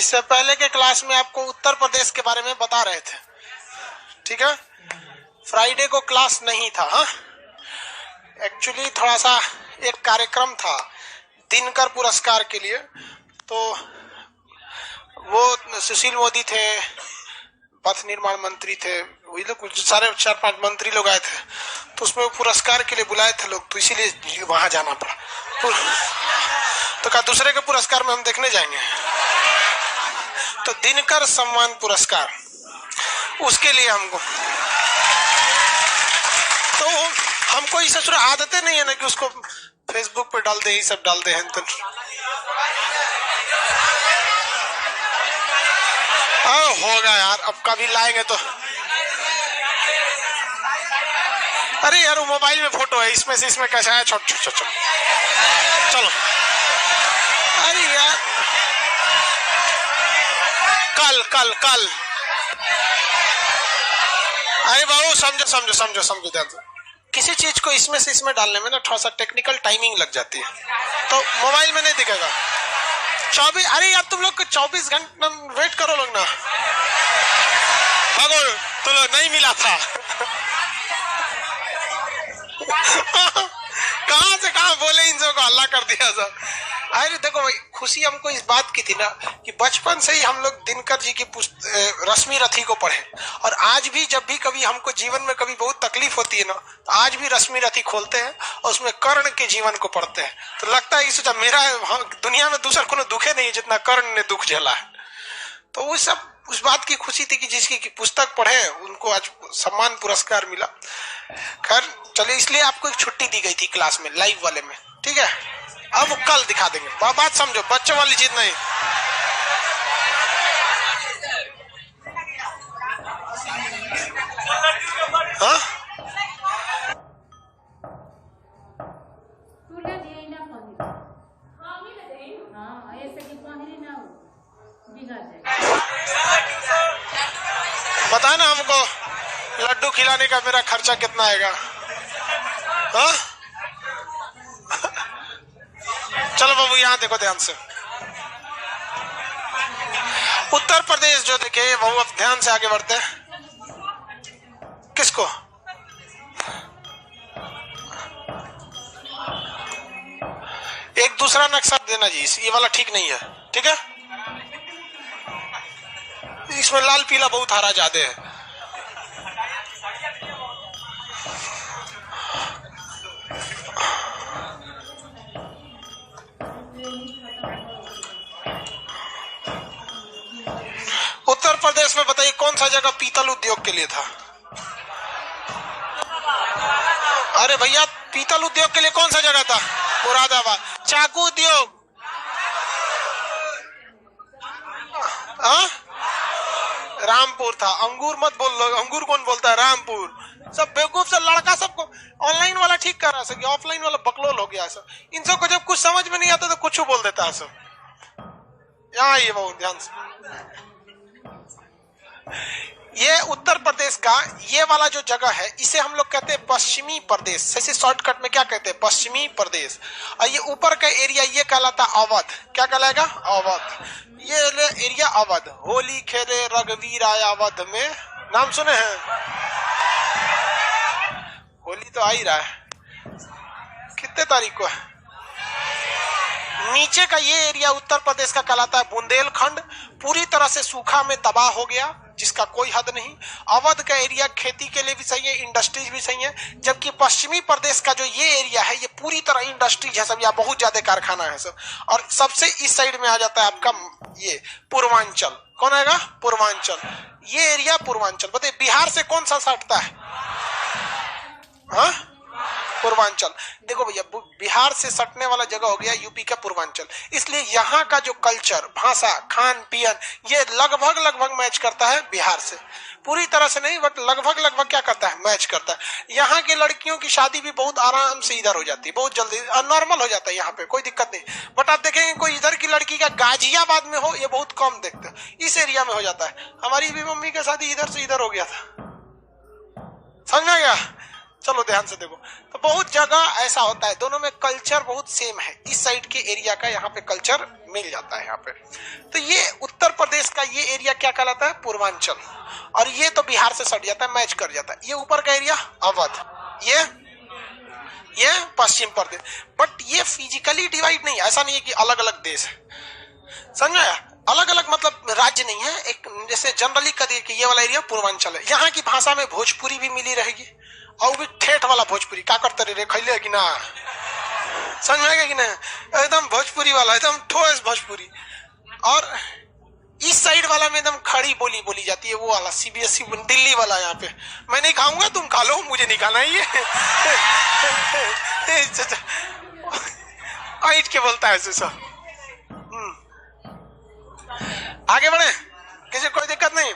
इससे पहले के क्लास में आपको उत्तर प्रदेश के बारे में बता रहे थे, ठीक है। फ्राइडे को क्लास नहीं था। हाँ, एक्चुअली थोड़ा सा एक कार्यक्रम था दिनकर पुरस्कार के लिए, तो वो सुशील मोदी थे, पथ निर्माण मंत्री थे, वही लोग कुछ सारे 4-5 मंत्री लोग आए थे, तो उसमें पुरस्कार के लिए बुलाए थे लोग, तो इसीलिए वहां जाना पड़ा। तो क्या दूसरे के पुरस्कार में हम देखने जाएंगे? तो दिनकर सम्मान पुरस्कार, उसके लिए हमको, तो हमको इसे थोड़ा आदतें नहीं है ना कि उसको फेसबुक पे डाल दे, ये सब डाल दे हैं। तो होगा यार, अब कभी लाएंगे तो। अरे यार वो मोबाइल में फोटो है, इसमें से इसमें कैसा है? छोट छोट छोट चलो। अरे यार कल कल कल अरे बाबू समझो समझो समझो समझो ध्यान से, किसी चीज को इसमें से इसमें डालने में ना थोड़ा सा टेक्निकल टाइमिंग लग जाती है, तो मोबाइल में नहीं दिखेगा। 24, अरे यार तुम लोग 24 घंटे वेट करो लोग ना, भागो तो लोग नहीं मिला था। कहां से कहां बोले इन सबको हल्ला कर दिया सब। अरे देखो भाई, खुशी हमको इस बात की थी ना कि बचपन से ही हम लोग दिनकर जी की रश्मि रथी को पढ़े, और आज भी जब भी कभी हमको जीवन में कभी बहुत तकलीफ होती है ना, तो आज भी रश्मि रथी खोलते हैं और उसमें कर्ण के जीवन को पढ़ते हैं, तो लगता है कि सोचा मेरा दुनिया में दूसरा कोनो दुखे नहीं है जितना कर्ण ने दुख झेला है। तो वो सब उस बात की खुशी थी कि जिसकी की पुस्तक पढ़े उनको आज सम्मान पुरस्कार मिला। खैर चलिए, इसलिए आपको एक छुट्टी दी गई थी क्लास में, लाइव वाले में, ठीक है। अब कल दिखा देंगे, बात समझो, बच्चों वाली चीज नहीं। हाँ बता ना हमको, लड्डू खिलाने का मेरा खर्चा कितना आएगा? हाँ चलो बाबू यहाँ देखो ध्यान से, उत्तर प्रदेश जो देखे वो, अब ध्यान से आगे बढ़ते हैं। किसको? एक दूसरा नक्शा देना जी, ये वाला ठीक नहीं है, ठीक है। इसमें लाल पीला बहुत हरा ज्यादा है। उत्तर प्रदेश में बताइए कौन सा जगह पीतल उद्योग के लिए था? अरे भैया, पीतल उद्योग के लिए कौन सा जगह था? मुरादाबाद। चाकू उद्योग? हाँ, रामपुर था। अंगूर मत बोल लो, अंगूर कौन बोलता है? रामपुर। सब बेवकूफ से लड़का सबको ऑनलाइन वाला ठीक कर रहा है, ऑफलाइन वाला बकलोल हो गया सब। इन सबको जब कुछ समझ में नहीं आता तो कुछ बोल देता है सब। यहाँ ये बहुत ध्यान से, ये उत्तर प्रदेश का ये वाला जो जगह है इसे हम लोग कहते हैं पश्चिमी प्रदेश। जैसे शॉर्टकट में क्या कहते हैं? पश्चिमी प्रदेश। और ये ऊपर का एरिया ये कहलाता अवध। क्या कहलाएगा? अवध। ये एरिया अवध। होली खेले रघुवीर आया अवध में, नाम सुने हैं? होली तो आ ही रहा है, कितने तारीख को है? नीचे का ये एरिया उत्तर प्रदेश का कहलाता है बुंदेलखंड। पूरी तरह से सूखा में तबाह हो गया, जिसका कोई हद नहीं। अवध का एरिया खेती के लिए भी सही है, इंडस्ट्रीज भी सही है। जबकि पश्चिमी प्रदेश का जो ये एरिया है ये पूरी तरह इंडस्ट्रीज है सब, यहाँ बहुत ज्यादा कारखाना है सब। और सबसे इस साइड में आ जाता है आपका ये पूर्वांचल। कौन आएगा? पूर्वांचल। ये एरिया पूर्वांचल। बताइए बिहार से कौन सा सटता है? हाँ, पूर्वांचल। देखो भैया, बिहार से सटने वाला जगह हो गया यूपी का पूर्वांचल। इसलिए यहाँ का जो कल्चर, भाषा, खान पीन, ये लगभग मैच करता है बिहार से। पूरी तरह से नहीं, बट लगभग क्या करता है? मैच करता है। यहाँ की लड़कियों की शादी भी बहुत आराम से इधर हो जाती है, बहुत जल्दी नॉर्मल हो जाता है, यहाँ पे कोई दिक्कत नहीं। बट आप देखेंगे कोई इधर की लड़की का गाजियाबाद में हो, ये बहुत कम देखते हैं, इस एरिया में हो जाता है। हमारी भी मम्मी की शादी इधर से इधर हो गया था, समझ में गया? चलो ध्यान से देखो, तो बहुत जगह ऐसा होता है, दोनों में कल्चर बहुत सेम है। इस साइड के एरिया का यहाँ पे कल्चर मिल जाता है यहाँ पे। तो ये उत्तर प्रदेश का ये एरिया क्या कहलाता है? पूर्वांचल। और ये तो बिहार से सट जाता है, मैच कर जाता है। ये ऊपर का एरिया अवध, ये पश्चिम प्रदेश। बट ये फिजिकली डिवाइड नहीं, ऐसा नहीं है कि अलग अलग देश है, समझ आया? अलग अलग मतलब राज्य नहीं है। एक जैसे जनरली कहिए कि ये वाला एरिया पूर्वांचल है, यहाँ की भाषा में भोजपुरी भी मिली रहेगी, और भी ठेठ वाला भोजपुरी। क्या करते रे खैले कि ना, समझ में आएगा कि ना? एकदम भोजपुरी वाला, एकदम ठोस भोजपुरी। और इस साइड वाला में एकदम खड़ी बोली बोली जाती है, वो वाला सीबीएसई दिल्ली वाला। यहाँ पे मैं नहीं खाऊंगा, तुम खा लो, मुझे नहीं खाना है ये। आइट के बोलता है ऐसे। आगे बढ़े, किसी कोई दिक्कत नहीं।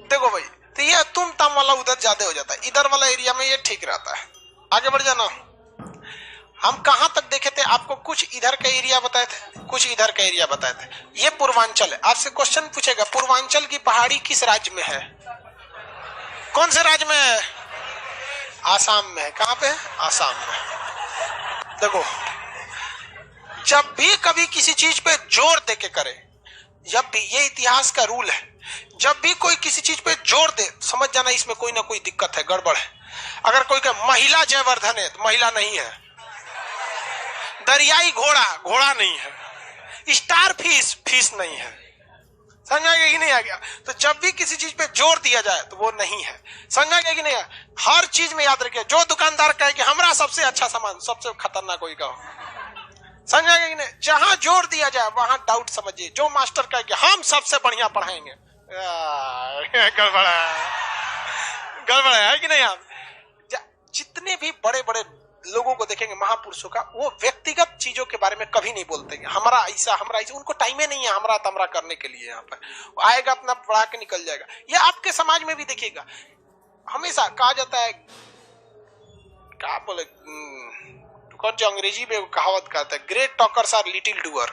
देखो भाई, तो ये तुम तम वाला उधर ज्यादा हो जाता है, इधर वाला एरिया में ये ठीक रहता है। आगे बढ़ जाना। हम कहां तक देखे थे? आपको कुछ इधर का एरिया बताए थे, कुछ इधर का एरिया बताए थे। ये पूर्वांचल है। आपसे क्वेश्चन पूछेगा, पूर्वांचल की पहाड़ी किस राज्य में है? कौन से राज्य में है? आसाम में है। कहां पे है? आसाम में। देखो, जब भी कभी किसी चीज पे जोर दे के करे, जब भी, ये इतिहास का रूल है, जब भी कोई किसी चीज पे जोर दे, समझ जाना इसमें कोई ना कोई दिक्कत है, गड़बड़ है। अगर कोई कहे महिला जयवर्धन है, तो महिला नहीं है। दरियाई घोड़ा, घोड़ा नहीं है। स्टार फिश, फिश नहीं है। समझ आ गया कि नहीं आ गया? तो जब भी किसी चीज पे जोर दिया जाए तो वो नहीं है। समझ आ गया कि नहीं? हर चीज में याद रखिए, जो दुकानदार कहे कि हमारा सबसे अच्छा सामान, सबसे खतरनाक कोई कहो। समझ आ गया कि नहीं? जहां जोर दिया जाए वहां डाउट समझिए। जो मास्टर कहे कि हम सबसे बढ़िया पढ़ाएंगे, गड़बड़ है, गड़बड़ है कि नहीं? आप जितने भी बड़े बड़े लोगों को देखेंगे, महापुरुषों का, वो व्यक्तिगत चीजों के बारे में कभी नहीं बोलते हैं। हमारा ऐसा, हमारा ऐसा, उनको टाइम ही नहीं है हमरा तमरा करने के लिए। यहाँ पर आएगा, अपना पढ़ा के निकल जाएगा। ये आपके समाज में भी देखिएगा, हमेशा कहा जाता है, क्या बोले, कौन जो अंग्रेजी में कहावत कहता है, great talkers are little doer.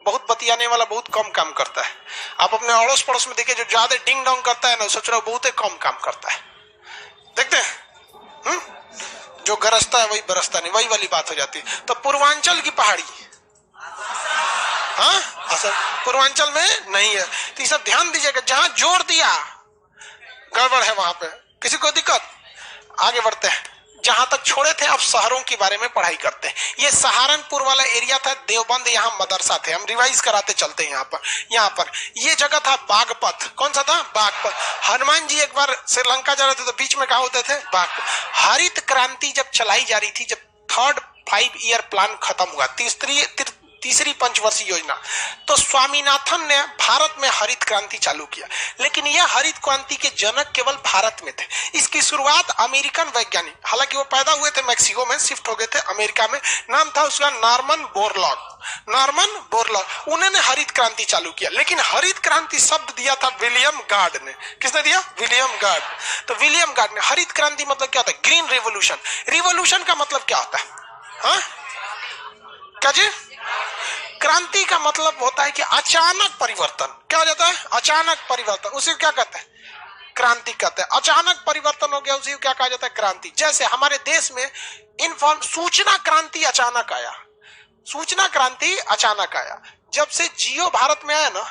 बहुत बतियाने वाला बहुत कम काम करता है। आप अपने अड़ोस पड़ोस में देखिए, जो ज्यादा डिंग डोंग करता है ना, सोच रहा हूं बहुत कम काम करता है। देखते हैं, जो गरजता है वही बरसता नहीं, वही वाली बात हो जाती है। तो पूर्वांचल की पहाड़ी, हाँ, असल पूर्वांचल में नहीं है। तो ये सब ध्यान दीजिएगा, जहां जोर दिया गड़बड़ है वहां पे। किसी को दिक्कत? आगे बढ़ते हैं। जहां तक छोड़े थे, अब शहरों के बारे में पढ़ाई करते हैं। ये सहारनपुर वाला एरिया था, देवबंद, यहाँ मदरसा थे। हम रिवाइज कराते चलते हैं। यहाँ पर ये जगह था बागपत। कौन सा था? बागपत। हनुमान जी एक बार श्रीलंका जा रहे थे, तो बीच में कहा होते थे बागपत। हरित क्रांति जब चलाई जा रही थी, जब थर्ड 5 ईयर प्लान खत्म हुआ, तीसरी पंचवर्षीय योजना, तो स्वामीनाथन ने भारत में हरित क्रांति चालू किया। लेकिन यह हरित क्रांति के जनक केवल भारत में थे। इसकी शुरुआत अमेरिकन वैज्ञानिक, हालांकि वो पैदा हुए थे मैक्सिको में, शिफ्ट हो गए थे अमेरिका में। नाम था उसका नॉर्मन बोरलॉग। उन्होंने हरित क्रांति चालू किया। लेकिन हरित क्रांति शब्द दिया था विलियम गार्ड ने। किसने दिया? William guard. तो विलियम गार्ड ने, हरित क्रांति मतलब क्या होता है? Green revolution. रिवोल्यूशन का मतलब क्या होता है? हाँ, क्या जी? क्रांति का मतलब होता है कि अचानक परिवर्तन। क्या हो जाता है? अचानक परिवर्तन, उसे क्या कहते हैं? क्रांति कहते हैं। अचानक परिवर्तन हो गया, उसे क्या कहा जाता है? क्रांति। जैसे हमारे देश में सूचना क्रांति अचानक आया, सूचना क्रांति अचानक आया। जब से जियो भारत में आया ना,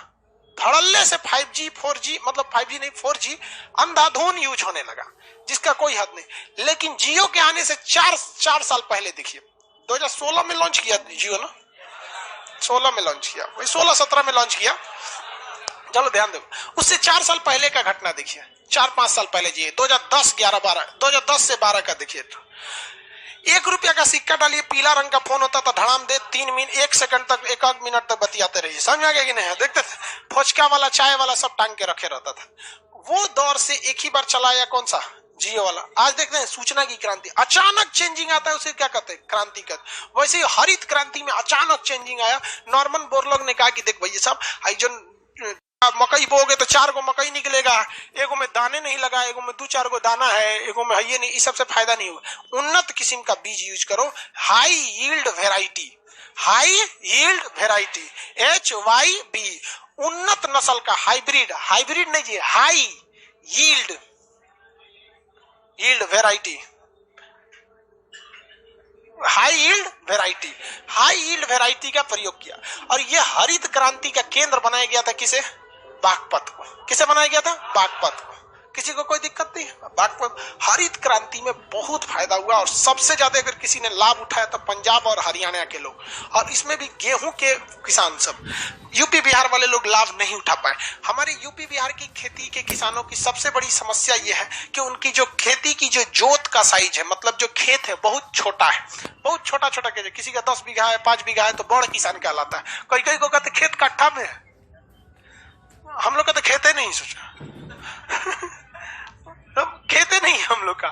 धड़ल्ले से 5G 4G, मतलब 5G नहीं 4G अंधाधुन यूज होने लगा, जिसका कोई हद नहीं। लेकिन जियो के आने से 4 साल पहले देखिए, 2016 में लॉन्च किया जियो ना, 16 में लॉन्च किया, वही 16-17 में लॉन्च किया। चलो ध्यान दो, उससे 4 साल पहले का घटना देखिए, 4-5 साल पहले जी, 2010, 11, 12, 2010 से 12 का देखिए। तो 1 रुपया का सिक्का डालिए, पीला रंग का फोन होता था, धड़ाम दे 3 मिनट 1 सेकंड तक, 1 मिनट तक बतियाते रहिए। समझ आ गया कि नहीं? देखते थे, फोचका वाला, चाय वाला सब टांग के रखे रहता था। वो दौर से एक ही बार चला आया, कौन सा? जियो वाला। आज देखते हैं सूचना की क्रांति, अचानक चेंजिंग आता है, उसे क्या कहते हैं? क्रांति कहते। वैसे ही हरित क्रांति में अचानक चेंजिंग आया। नॉर्मन बोरलॉग ने कहा कि देख भाई, ये सब जो मकई बोगे तो 4 गो मकई निकलेगा, एगो में दाने नहीं लगा, एगो में 2-4 गो दाना है, एगो में ये नहीं, इस सबसे फायदा नहीं होगा। उन्नत किस्म का बीज यूज करो, हाई यील्ड वेराइटी, HYB, उन्नत नस्ल का हाइब्रिड नहीं जी, high yield yield variety, high yield variety, high yield variety का प्रयोग किया। और यह हरित क्रांति का केंद्र बनाया गया था किसे? बागपत को। किसे बनाया गया था? बागपत को। किसी को कोई दिक्कत नहीं? बागपत हरित क्रांति में बहुत फायदा हुआ और सबसे ज्यादा अगर किसी ने लाभ उठाया तो पंजाब और हरियाणा के लोग, और इसमें भी गेहूं के किसान सब। यूपी बिहार वाले लोग लाभ नहीं उठा पाए। हमारे यूपी बिहार की खेती के किसानों की सबसे बड़ी समस्या यह है कि उनकी जो खेती की जो जोत का साइज है, मतलब जो खेत है बहुत छोटा है, बहुत छोटा छोटा खेत है। किसी का 10 बीघा है, 5 बीघा है तो बड़ किसान कहलाता है। कोई कोई को कहते खेत कट्ठा में है, हम लोग का तो खेते नहीं, सोचा खेते नहीं हम लोग का।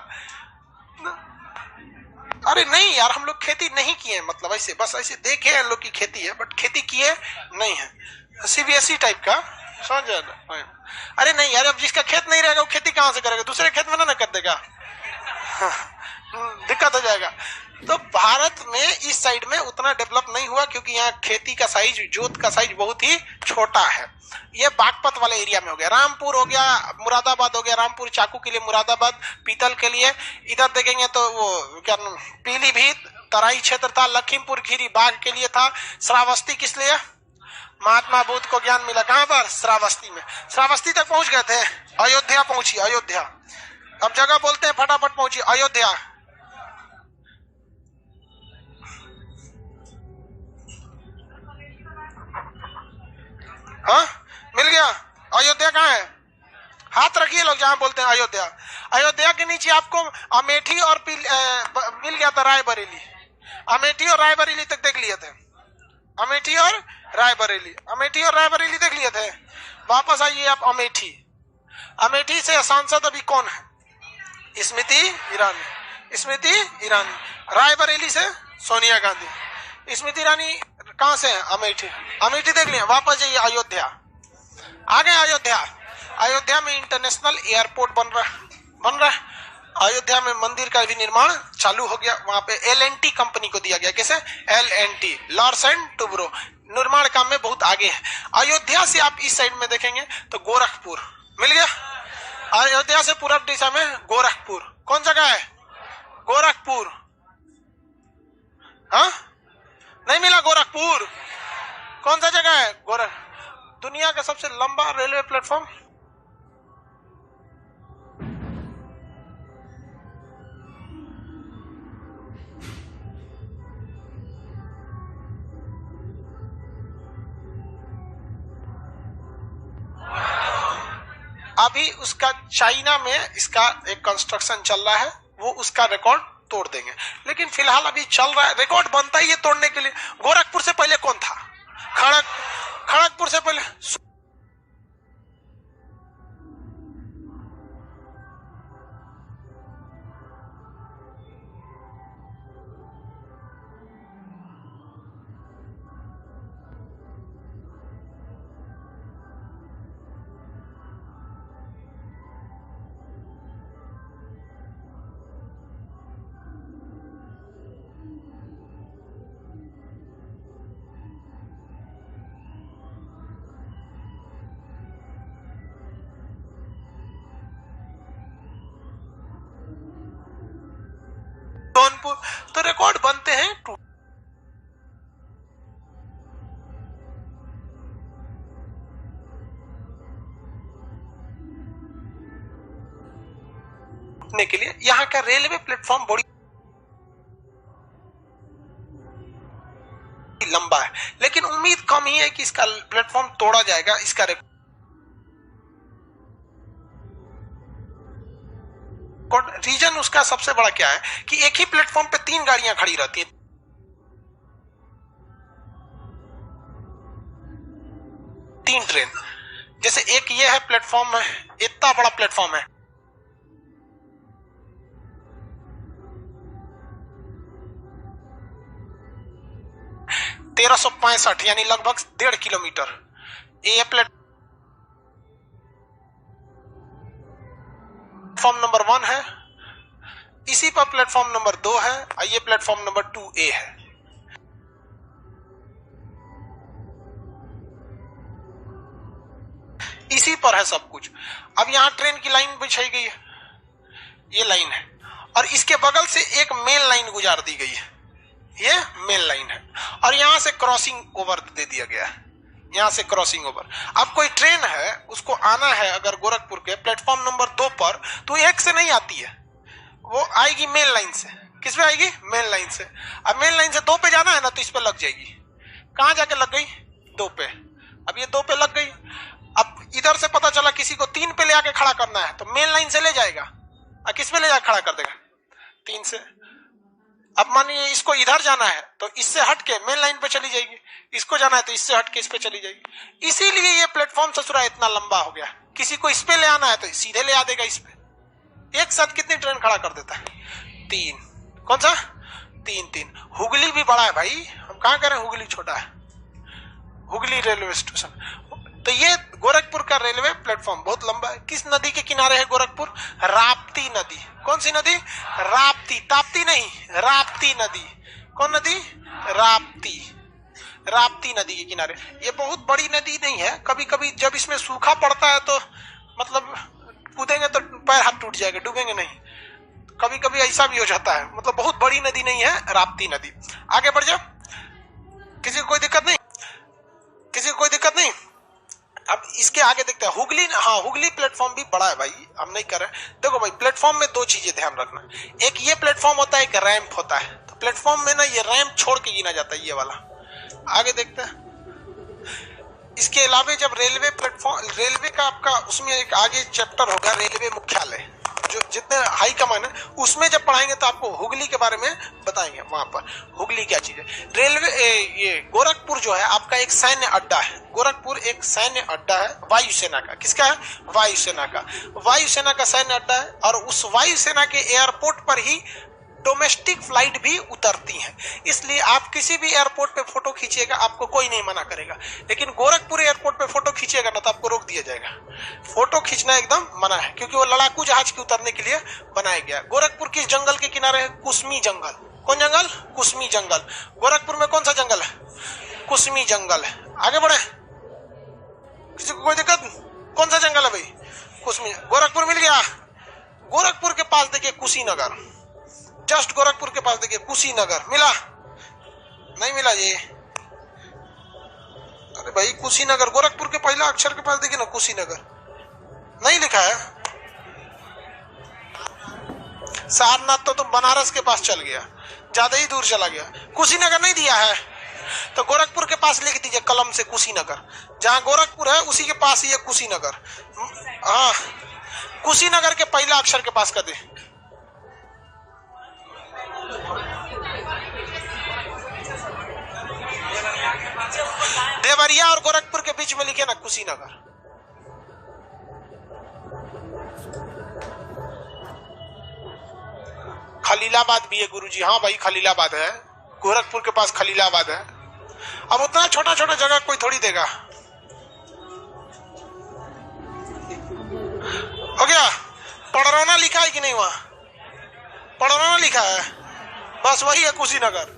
अरे नहीं यार, हम लोग खेती नहीं किए, मतलब ऐसे बस ऐसे देखे हैं लोग की खेती है, बट खेती किए नहीं है। सीबीएसई टाइप का, समझ? अरे नहीं यार, अब जिसका खेत नहीं रहेगा वो खेती कहां से करेगा? दूसरे खेत में ना कर देगा, दिक्कत हो जाएगा। तो भारत में इस साइड में उतना डेवलप नहीं हुआ क्योंकि यहाँ खेती का साइज, जोत का साइज बहुत ही छोटा है। ये बागपत वाले एरिया में हो गया, रामपुर हो गया, मुरादाबाद हो गया, रामपुर चाकू के लिए, मुरादाबाद पीतल के लिए। इधर देखेंगे तो वो क्या पीलीभीत तराई क्षेत्र था, लखीमपुर खीरी बाघ के लिए था, श्रावस्ती किस लिए? महात्मा बुद्ध को ज्ञान मिला। कहां पर? श्रावस्ती में। श्रावस्ती तक पहुंच गए थे, अयोध्या पहुंची, अयोध्या। अब जगह बोलते हैं फटाफट पहुंची, अयोध्या। हाँ मिल गया। अयोध्या कहाँ है? हाथ रखिए लोग जहां बोलते हैं अयोध्या। अयोध्या के नीचे आपको अमेठी और मिल गया था रायबरेली। अमेठी और रायबरेली तक देख लिए थे, अमेठी और रायबरेली, अमेठी और रायबरेली देख लिए थे। वापस आइए आप अमेठी। अमेठी से सांसद अभी कौन है? स्मृति ईरानी, स्मृति ईरानी। रायबरेली से सोनिया गांधी। स्मृति ईरानी कहां से है? अमेठी, अमेठी देख लिया। वापस जाइए अयोध्या, आ गए अयोध्या। अयोध्या में इंटरनेशनल एयरपोर्ट बन रहा है। अयोध्या में मंदिर का भी निर्माण चालू हो गया। वहां पे L&T कंपनी को दिया गया। कैसे? L&T, लॉर्स एंड टुब्रो, निर्माण काम में बहुत आगे है। अयोध्या से आप इस साइड में देखेंगे तो गोरखपुर मिल गया। अयोध्या से पूरब दिशा में गोरखपुर, कौन जगह है? गोरखपुर। हाँ नहीं मिला गोरखपुर, कौन सा जगह है? दुनिया का सबसे लंबा रेलवे प्लेटफॉर्म। अभी उसका चाइना में इसका एक कंस्ट्रक्शन चल रहा है, वो उसका रिकॉर्ड तोड़ देंगे, लेकिन फिलहाल अभी चल रहा है। रिकॉर्ड बनता ही है तोड़ने के लिए। गोरखपुर से पहले कौन था? खड़गपुर से पहले जौनपुर, तो रिकॉर्ड बनते हैं टूटने के लिए। यहाँ का रेलवे प्लेटफॉर्म बड़ी लंबा है, लेकिन उम्मीद कम ही है कि इसका प्लेटफॉर्म तोड़ा जाएगा। इसका रीजन उसका सबसे बड़ा क्या है कि एक ही प्लेटफॉर्म पे 3 गाड़ियां खड़ी रहती हैं। 3 ट्रेन, जैसे एक ये है प्लेटफॉर्म है, इतना बड़ा प्लेटफॉर्म है, (1365) यानी लगभग 1.5 किलोमीटर। ये प्लेटफॉर्म नंबर 1 है, इसी पर प्लेटफॉर्म नंबर 2 है, और ये प्लेटफॉर्म नंबर 2A है। इसी पर है सब कुछ। अब यहां ट्रेन की लाइन बिछाई गई है, ये लाइन है, और इसके बगल से एक मेन लाइन गुजार दी गई है, ये मेन लाइन है, और यहां से क्रॉसिंग ओवर दे दिया गया है, यहां से क्रॉसिंग ओवर। अब कोई ट्रेन है, उसको आना है अगर गोरखपुर के प्लेटफॉर्म नंबर 2 पर, तो 1 से नहीं आती है, वो आएगी मेन लाइन से। किस पे आएगी? मेन लाइन से। अब मेन लाइन से 2 पे जाना है ना, तो इस पे लग जाएगी। कहां जाके लग गई? 2 पे। अब ये 2 पे लग गई। अब इधर से पता चला किसी को 3 पे ले आके खड़ा करना है, तो मेन लाइन से ले जाएगा, और किस पे ले जाके खड़ा कर देगा? 3 से। अब मानिए इसको इधर जाना है, तो इससे हट के मेन लाइन पे चली जाएगी, इसको जाना है तो इससे हट के इस पे चली जाएगी। इसीलिए ये प्लेटफॉर्म ससुरा इतना लंबा हो गया। किसी को इस पे ले आना है तो सीधे ले आ देगा इस पे। एक साथ कितनी ट्रेन खड़ा कर देता है? 3। कौन सा? 3। हुगली भी बड़ा है भाई, हम कहां करें हुगली छोटा है। Hooghly railway station. तो ये गोरखपुर का रेलवे प्लेटफॉर्म बहुत लंबा है। किस नदी के किनारे है गोरखपुर? राप्ती नदी। कौन सी नदी? राप्ती। ताप्ती नहीं, राप्ती नदी। कौन नदी? राप्ती। राप्ती नदी के किनारे। ये बहुत बड़ी नदी नहीं है, कभी कभी जब इसमें सूखा पड़ता है तो मतलब कूदेंगे तो पैर हाथ टूट जाएगा, डूबेंगे नहीं, कभी कभी ऐसा भी हो जाता है। मतलब बहुत बड़ी नदी नहीं है, राप्ती नदी। आगे बढ़ जाओ, किसी को कोई दिक्कत नहीं, किसी को कोई दिक्कत नहीं। अब इसके आगे देखते हैं हुगली। हाँ, हुगली प्लेटफॉर्म भी बड़ा है भाई, हम नहीं कर रहे। देखो भाई, प्लेटफॉर्म में 2 चीजें ध्यान रखना, एक ये प्लेटफॉर्म होता है, एक रैंप होता है। तो प्लेटफॉर्म में ना ये रैंप छोड़ के गिना जाता है, ये वाला। आगे देखते हैं। इसके अलावा जब रेलवे प्लेटफॉर्म, रेलवे का आपका उसमें एक आगे चैप्टर होगा रेलवे मुख्यालय, जो जितने हाई कमान है उसमें जब पढ़ाएंगे तो आपको हुगली के बारे में बताएंगे। वहां पर हुगली क्या चीज है। रेलवे ये गोरखपुर जो है आपका एक सैन्य अड्डा है। गोरखपुर एक सैन्य अड्डा है वायुसेना का। किसका है? वायुसेना का। वायुसेना का सैन्य अड्डा है, और उस वायुसेना के एयरपोर्ट पर ही डोमेस्टिक फ्लाइट भी उतरती हैं। इसलिए आप किसी भी एयरपोर्ट पे फोटो खींचिएगा, आपको कोई नहीं मना करेगा, लेकिन गोरखपुर एयरपोर्ट पे फोटो खींचिएगा ना तो आपको रोक दिया जाएगा। फोटो खींचना एकदम मना है, क्योंकि वो लड़ाकू जहाज के उतरने के लिए बनाया गया। गोरखपुर किस जंगल के किनारे है? कुसमी जंगल। कौन जंगल? कुसमी जंगल। गोरखपुर में कौन सा जंगल है? कुसमी जंगल है। आगे बढ़े, किसी को कोई दिक्कत? कौन सा जंगल है भाई? कुसमी। गोरखपुर मिल गया। गोरखपुर के पास देखिए कुशीनगर, जस्ट गोरखपुर के पास देखिए कुशीनगर। मिला? नहीं मिला ये? अरे भाई कुशीनगर, गोरखपुर के पहला अक्षर के पास देखिए ना कुशीनगर, नहीं लिखा है। सारनाथ तो तुम बनारस के पास चल गया, ज्यादा ही दूर चला गया। कुशीनगर नहीं दिया है तो गोरखपुर के पास लिख दीजिए कलम से कुशीनगर। जहां गोरखपुर है उसी के पास ही है कुशीनगर। हाँ, कुशीनगर के पहला अक्षर के पास कर दे। देवरिया और गोरखपुर के बीच में लिखे ना कुशीनगर। खलीलाबाद भी है गुरुजी। हाँ भाई खलीलाबाद है, गोरखपुर के पास खलीलाबाद है। अब उतना छोटा छोटा जगह कोई थोड़ी देगा। हो गया? पड़रौना लिखा है कि नहीं? वहां पड़रौना लिखा है, बस वही है कुशीनगर।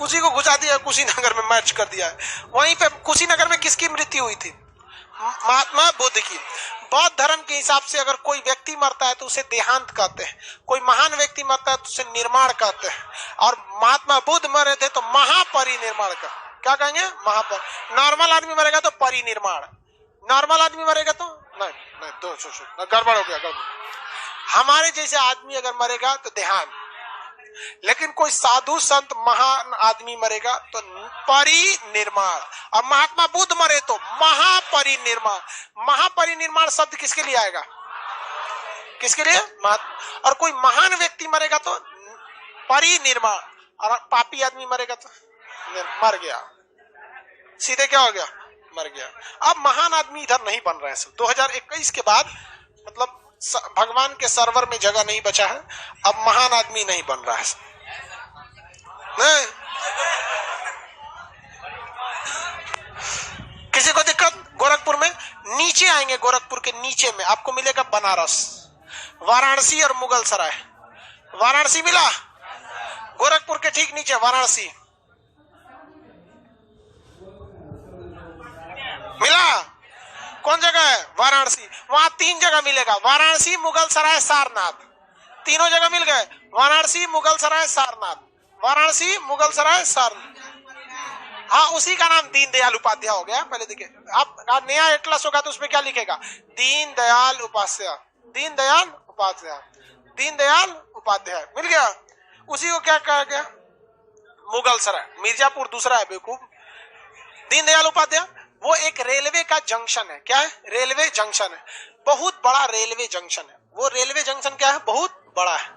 उसी को घुसा दिया, कुशीनगर में मैच कर दिया है। वहीं पे कुशीनगर में किसकी मृत्यु हुई थी? महात्मा बुद्ध की। बौद्ध धर्म के हिसाब से अगर कोई व्यक्ति मरता है तो उसे देहांत कहते हैं, कोई महान व्यक्ति मरता है तो उसे निर्माण कहते हैं। और महात्मा बुद्ध मरे थे तो महापरिनिर्माण का क्या कहेंगे? नॉर्मल आदमी मरेगा तो परिनिर्माण, नॉर्मल आदमी मरेगा तो नहीं तो गड़बड़ हो गया, गड़बड़। हमारे जैसे आदमी अगर मरेगा तो देहांत, लेकिन कोई साधु संत महान आदमी मरेगा तो परिनिर्माण। और महात्मा बुद्ध मरे तो महापरिनिर्माण। महापरिनिर्माण शब्द किसके लिए आएगा? किसके लिए? और कोई महान व्यक्ति मरेगा तो परिनिर्माण, और पापी आदमी मरेगा तो मर गया। सीधे क्या हो गया? मर गया। अब महान आदमी इधर नहीं बन रहे हैं। 2021 के बाद मतलब भगवान के सर्वर में जगह नहीं बचा है, अब महान आदमी नहीं बन रहा है। नहीं किसी को दिक्कत? गोरखपुर में नीचे आएंगे, गोरखपुर के नीचे में आपको मिलेगा बनारस, वाराणसी और मुगल सराय। वाराणसी मिला? गोरखपुर के ठीक नीचे वाराणसी मिला। कौन जगह है? वाराणसी। वहां 3 जगह मिलेगा, वाराणसी, मुगल सराय, सारनाथ। तीनों जगह मिल गए, वाराणसी, मुगल सराय, सारनाथ, वाराणसी, मुगल सराय, सारनाथ। हाँ, उसी का नाम दीनदयाल उपाध्याय हो गया। पहले देखिए, आप नया एटलस होगा तो उसमें क्या लिखेगा? दीनदयाल उपाध्याय, दीनदयाल उपाध्याय, दीनदयाल उपाध्याय, मिल गया। उसी को क्या कहा गया? मुगल सराय। मिर्जापुर दूसरा है बेवकूफ। दीनदयाल उपाध्याय वो एक रेलवे का जंक्शन है। क्या है? रेलवे जंक्शन है, बहुत बड़ा रेलवे जंक्शन है। वो रेलवे जंक्शन क्या है? बहुत बड़ा है,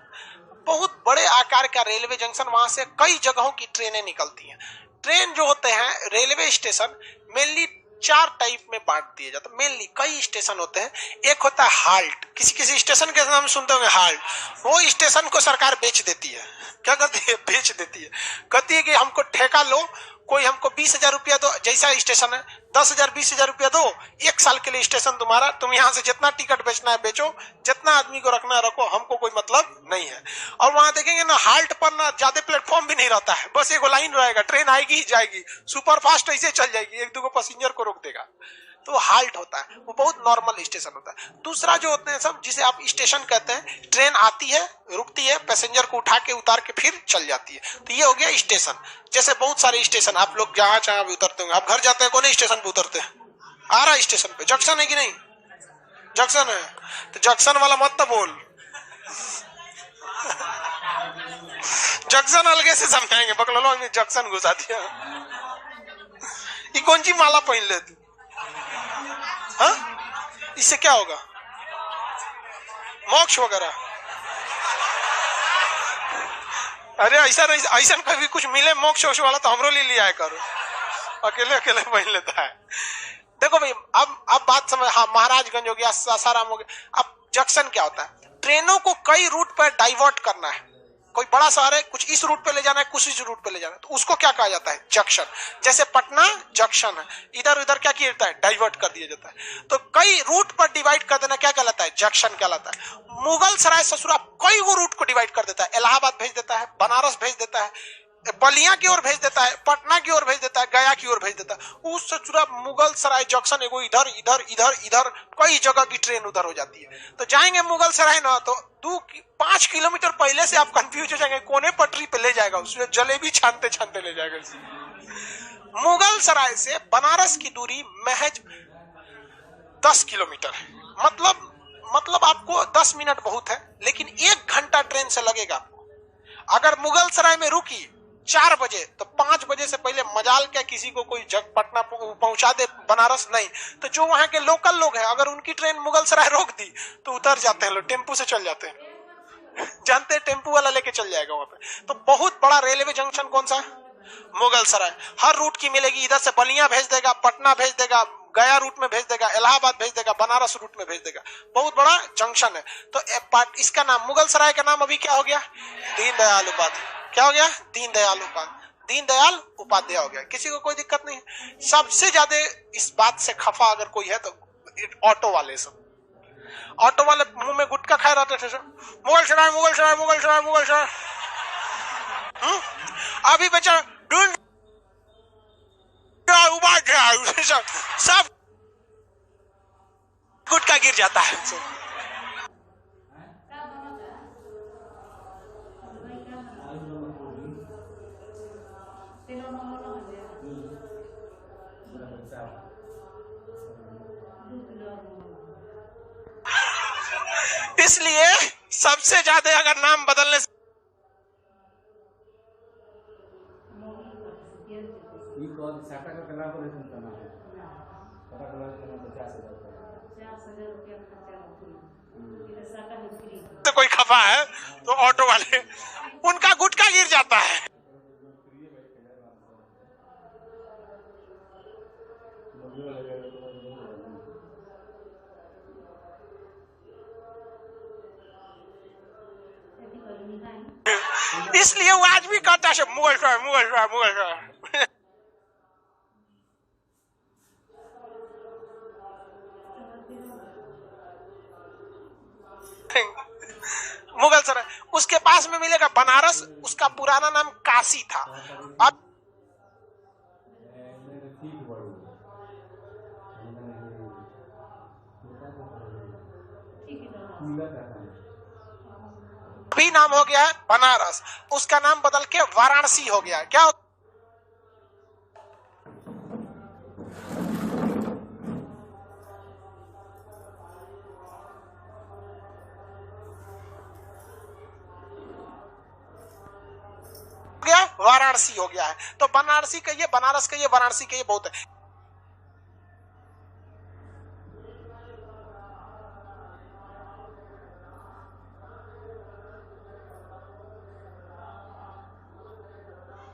बहुत बड़े आकार का रेलवे जंक्शन। वहां से कई जगहों की ट्रेनें निकलती हैं। ट्रेन जो होते हैं, रेलवे स्टेशन मेनली 4 टाइप में बांट दिए जाते हैं। मेनली कई स्टेशन होते हैं। एक होता है हाल्ट, किसी किसी स्टेशन के नाम सुनते होंगे हाल्ट। वो स्टेशन को सरकार बेच देती है। क्या करती है? बेच देती है। कहती है कि हमको ठेका लो, कोई हमको 20,000 रुपया दो, जैसा स्टेशन है 10,000 20,000 रुपया दो, 1 साल के लिए स्टेशन तुम्हारा, तुम यहाँ से जितना टिकट बेचना है बेचो, जितना आदमी को रखना है रखो, हमको कोई मतलब नहीं है। और वहां देखेंगे ना, हाल्ट पर ना ज्यादा प्लेटफॉर्म भी नहीं रहता है, बस एक लाइन रहेगा, ट्रेन आएगी ही जाएगी, सुपर फास्ट ऐसे चल जाएगी, 1-2 पैसेंजर को रोक देगा। तो हाल्ट होता है, वो बहुत नॉर्मल स्टेशन होता है। दूसरा जो होते हैं सब, जिसे आप स्टेशन कहते हैं, ट्रेन आती है, रुकती है, पैसेंजर को उठा के उतार के फिर चल जाती है। तो ये हो गया स्टेशन। जैसे बहुत सारे स्टेशन, आप लोग जहां चाहे भी उतरते होंगे। आप घर जाते हैं, कौन स्टेशन पे उतरते हैं? आ रहा स्टेशन पे जंक्शन है कि नहीं? जंक्शन है, तो जंक्शन वाला मत तो बोल। जंक्शन अलगे से समझाएंगे, बकलोलो में जंक्शन घुसा दिया। ये कौन सी माला पहन ले तू? हाँ, इससे क्या होगा? मोक्ष वगैरह? अरे ऐसा नहीं, ऐसा कभी कुछ मिले मोक्ष वाला तो हमरो ले लिया है करो। अकेले अकेले पहन लेता है। देखो भाई, अब बात समझ। हाँ, महाराजगंज हो गया, सासाराम हो गया। अब जंक्शन क्या होता है? ट्रेनों को कई रूट पर डाइवर्ट करना है। कोई बड़ा शहर है, कुछ इस रूट पे ले जाना है, कुछ इस रूट पे ले जाना है, तो उसको क्या कहा जाता है? जंक्शन। जैसे पटना जंक्शन है, इधर उधर क्या किया जाता है? डाइवर्ट कर दिया जाता है। तो कई रूट पर डिवाइड कर देना क्या कहलाता है? जंक्शन कहलाता है। मुगल सराय ससुरा कई वो रूट को डिवाइड कर देता है। इलाहाबाद भेज देता है, बनारस भेज देता है, बलिया की ओर भेज देता है, पटना की ओर भेज देता है, गया की ओर भेज देता है। उस सचुरा मुगल सराय जंक्शन एगो इधर इधर इधर इधर कई जगह की ट्रेन उधर हो जाती है। तो जाएंगे मुगल सराय ना, तो 5 किलोमीटर पहले से आप कंफ्यूज हो जाएंगे, कोने पटरी पे ले जाएगा, उसमें जलेबी छानते छानते ले जाएगा। मुगल सराय से बनारस की दूरी महज 10 किलोमीटर है। मतलब आपको 10 मिनट बहुत है, लेकिन 1 घंटा ट्रेन से लगेगा आपको। अगर मुगल सराय में रुकी 4 बजे, तो 5 बजे से पहले मजाल क्या किसी को कोई जग पटना पहुंचा दे, बनारस नहीं। तो जो वहां के लोकल लोग हैं, अगर उनकी ट्रेन मुगल सराय रोक दी तो उतर जाते हैं लोग, टेम्पू से चल जाते हैं। जानते हैं, टेम्पू वाला लेके चल जाएगा वहां पे। तो बहुत बड़ा रेलवे जंक्शन कौन सा? मुगल सराय। हर रूट की मिलेगी। इधर से बलिया भेज देगा, पटना भेज देगा, गया रूट में भेज देगा, इलाहाबाद भेज देगा, बनारस रूट में भेज देगा। बहुत बड़ा जंक्शन है। तो इसका नाम, मुगल सराय का नाम अभी क्या हो गया? दीनदयाल उपाध्याय। क्या हो गया? दीनदयाल उपाध्याय। दीनदयाल उपाध्याय हो गया। किसी को कोई दिक्कत नहीं है। सबसे ज्यादा इस बात से खफा अगर कोई है तो ऑटो वाले सब। ऑटो वाले मुंह में गुटखा खाए रहते थे, मुगल सराय मुगल सराय मुगल सराय मुगल सराय। अभी बचा सब गुटखा गिर जाता है। इसलिए सबसे ज्यादा अगर नाम बदलने से कोई खफा है तो ऑटो वाले, उनका गुटखा गिर जाता है। इसलिए वो आज भी कहता है मुगल सराय मुगल सराय मुगल सराय। मुगल सराय। उसके पास में मिलेगा बनारस, उसका पुराना नाम काशी था। अब भी नाम हो गया है बनारस, उसका नाम बदल के वाराणसी हो गया है। क्या गया? वाराणसी हो गया है। तो बनारसी कहिए, बनारस कहिए, वाराणसी कहिए, बहुत है।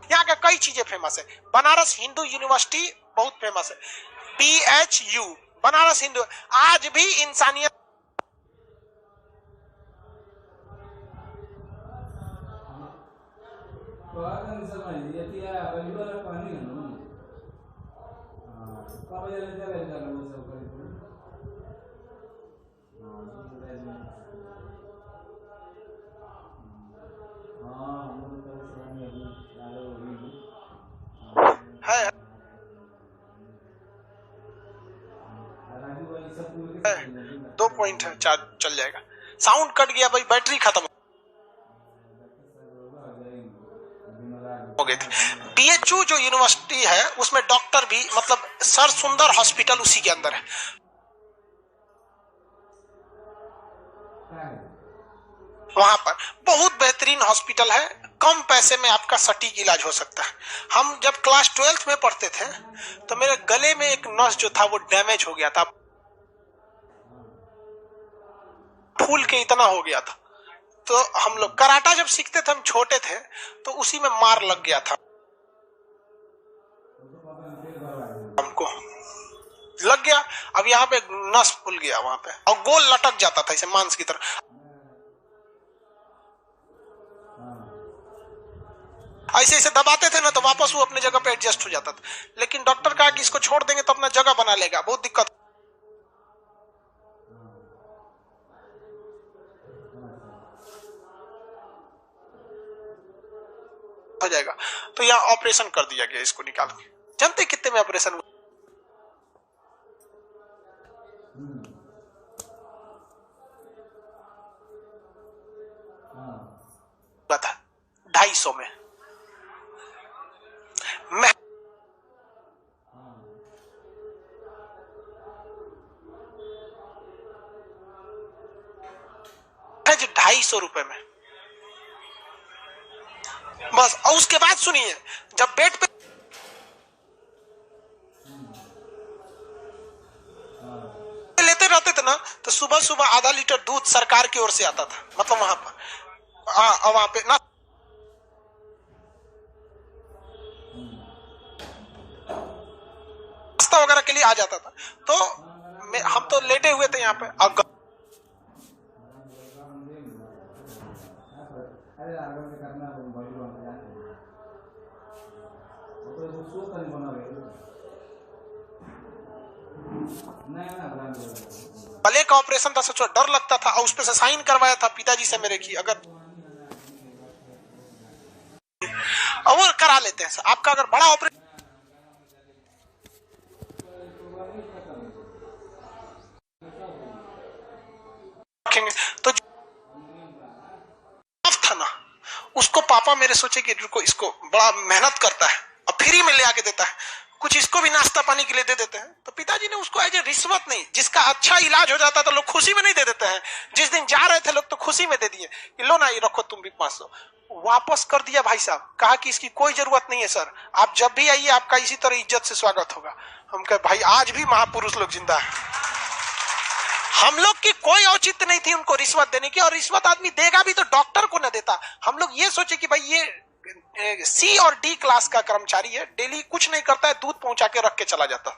यहाँ का कई चीजें फेमस है। बनारस हिंदू यूनिवर्सिटी बहुत फेमस है, BHU बनारस हिंदू। आज भी इंसानियत है। 2 पॉइंट है, चार्ज चल जाएगा। साउंड कट गया भाई, बैटरी खत्म हो गई थी। BHU जो यूनिवर्सिटी है उसमें डॉक्टर भी, मतलब सर सुंदर हॉस्पिटल उसी के अंदर है। वहां पर बहुत बेहतरीन हॉस्पिटल है, कम पैसे में आपका सटीक इलाज हो सकता है। हम जब क्लास 12th में पढ़ते थे तो मेरे गले में एक नस जो था वो डैमेज हो गया था, फूल के इतना हो गया था। तो हम लोग कराटा जब सीखते थे, हम छोटे थे, तो उसी में मार लग गया था हमको, लग गया। अब यहाँ पे नस फूल गया वहां पे, और गोल लटक जाता था इसे मांस की तरह। ऐसे ऐसे दबाते थे ना तो वापस वो अपने जगह पे एडजस्ट हो जाता था। लेकिन डॉक्टर कहा कि इसको छोड़ देंगे तो अपना जगह बना लेगा, बहुत दिक्कत हो जाएगा। तो यहाँ ऑपरेशन कर दिया गया इसको निकाल के। जानते कितने में ऑपरेशन हुआ था? 250 में। मैं 250 रुपए में बस। और उसके बाद सुनिए, जब बेड पे लेते रहते थे ना तो सुबह सुबह आधा लीटर दूध सरकार की ओर से आता था, मतलब वहां पर वहां पे ना नाश्ता वगैरह के लिए आ जाता था। तो हम तो लेटे हुए थे यहाँ पे, और गले का ऑपरेशन था, सोचो डर लगता था। और उस पे से साइन करवाया था पिताजी से मेरे की, अगर और करा लेते हैं आपका अगर बड़ा ऑपरेशन रखेंगे तो था ना, उसको पापा मेरे सोचे कि रुको, इसको बड़ा मेहनत करता है और फ्री में ले आके देता है, कुछ इसको भी नाश्ता पानी के लिए दे देते हैं। तो पिताजी ने उसको एज ए रिश्वत नहीं, जिसका अच्छा इलाज हो जाता तो लोग खुशी में नहीं दे देते हैं। जिस दिन जा रहे थे लोग तो खुशी में दे दिए, लो ना ये रखो तुम भी 500, वापस कर दिया भाई साहब। कहा कि इसकी कोई जरूरत नहीं है सर, आप जब भी आइए आपका इसी तरह इज्जत से स्वागत होगा। हम कहे भाई आज भी महापुरुष लोग जिंदा है। हम लोग की कोई औचित्य नहीं थी उनको रिश्वत देने की, और रिश्वत आदमी देगा भी तो डॉक्टर को न देता। हम लोग ये सोचे कि भाई ये C और D क्लास का कर्मचारी है, डेली कुछ नहीं करता है, दूध पहुंचा के रख के चला जाता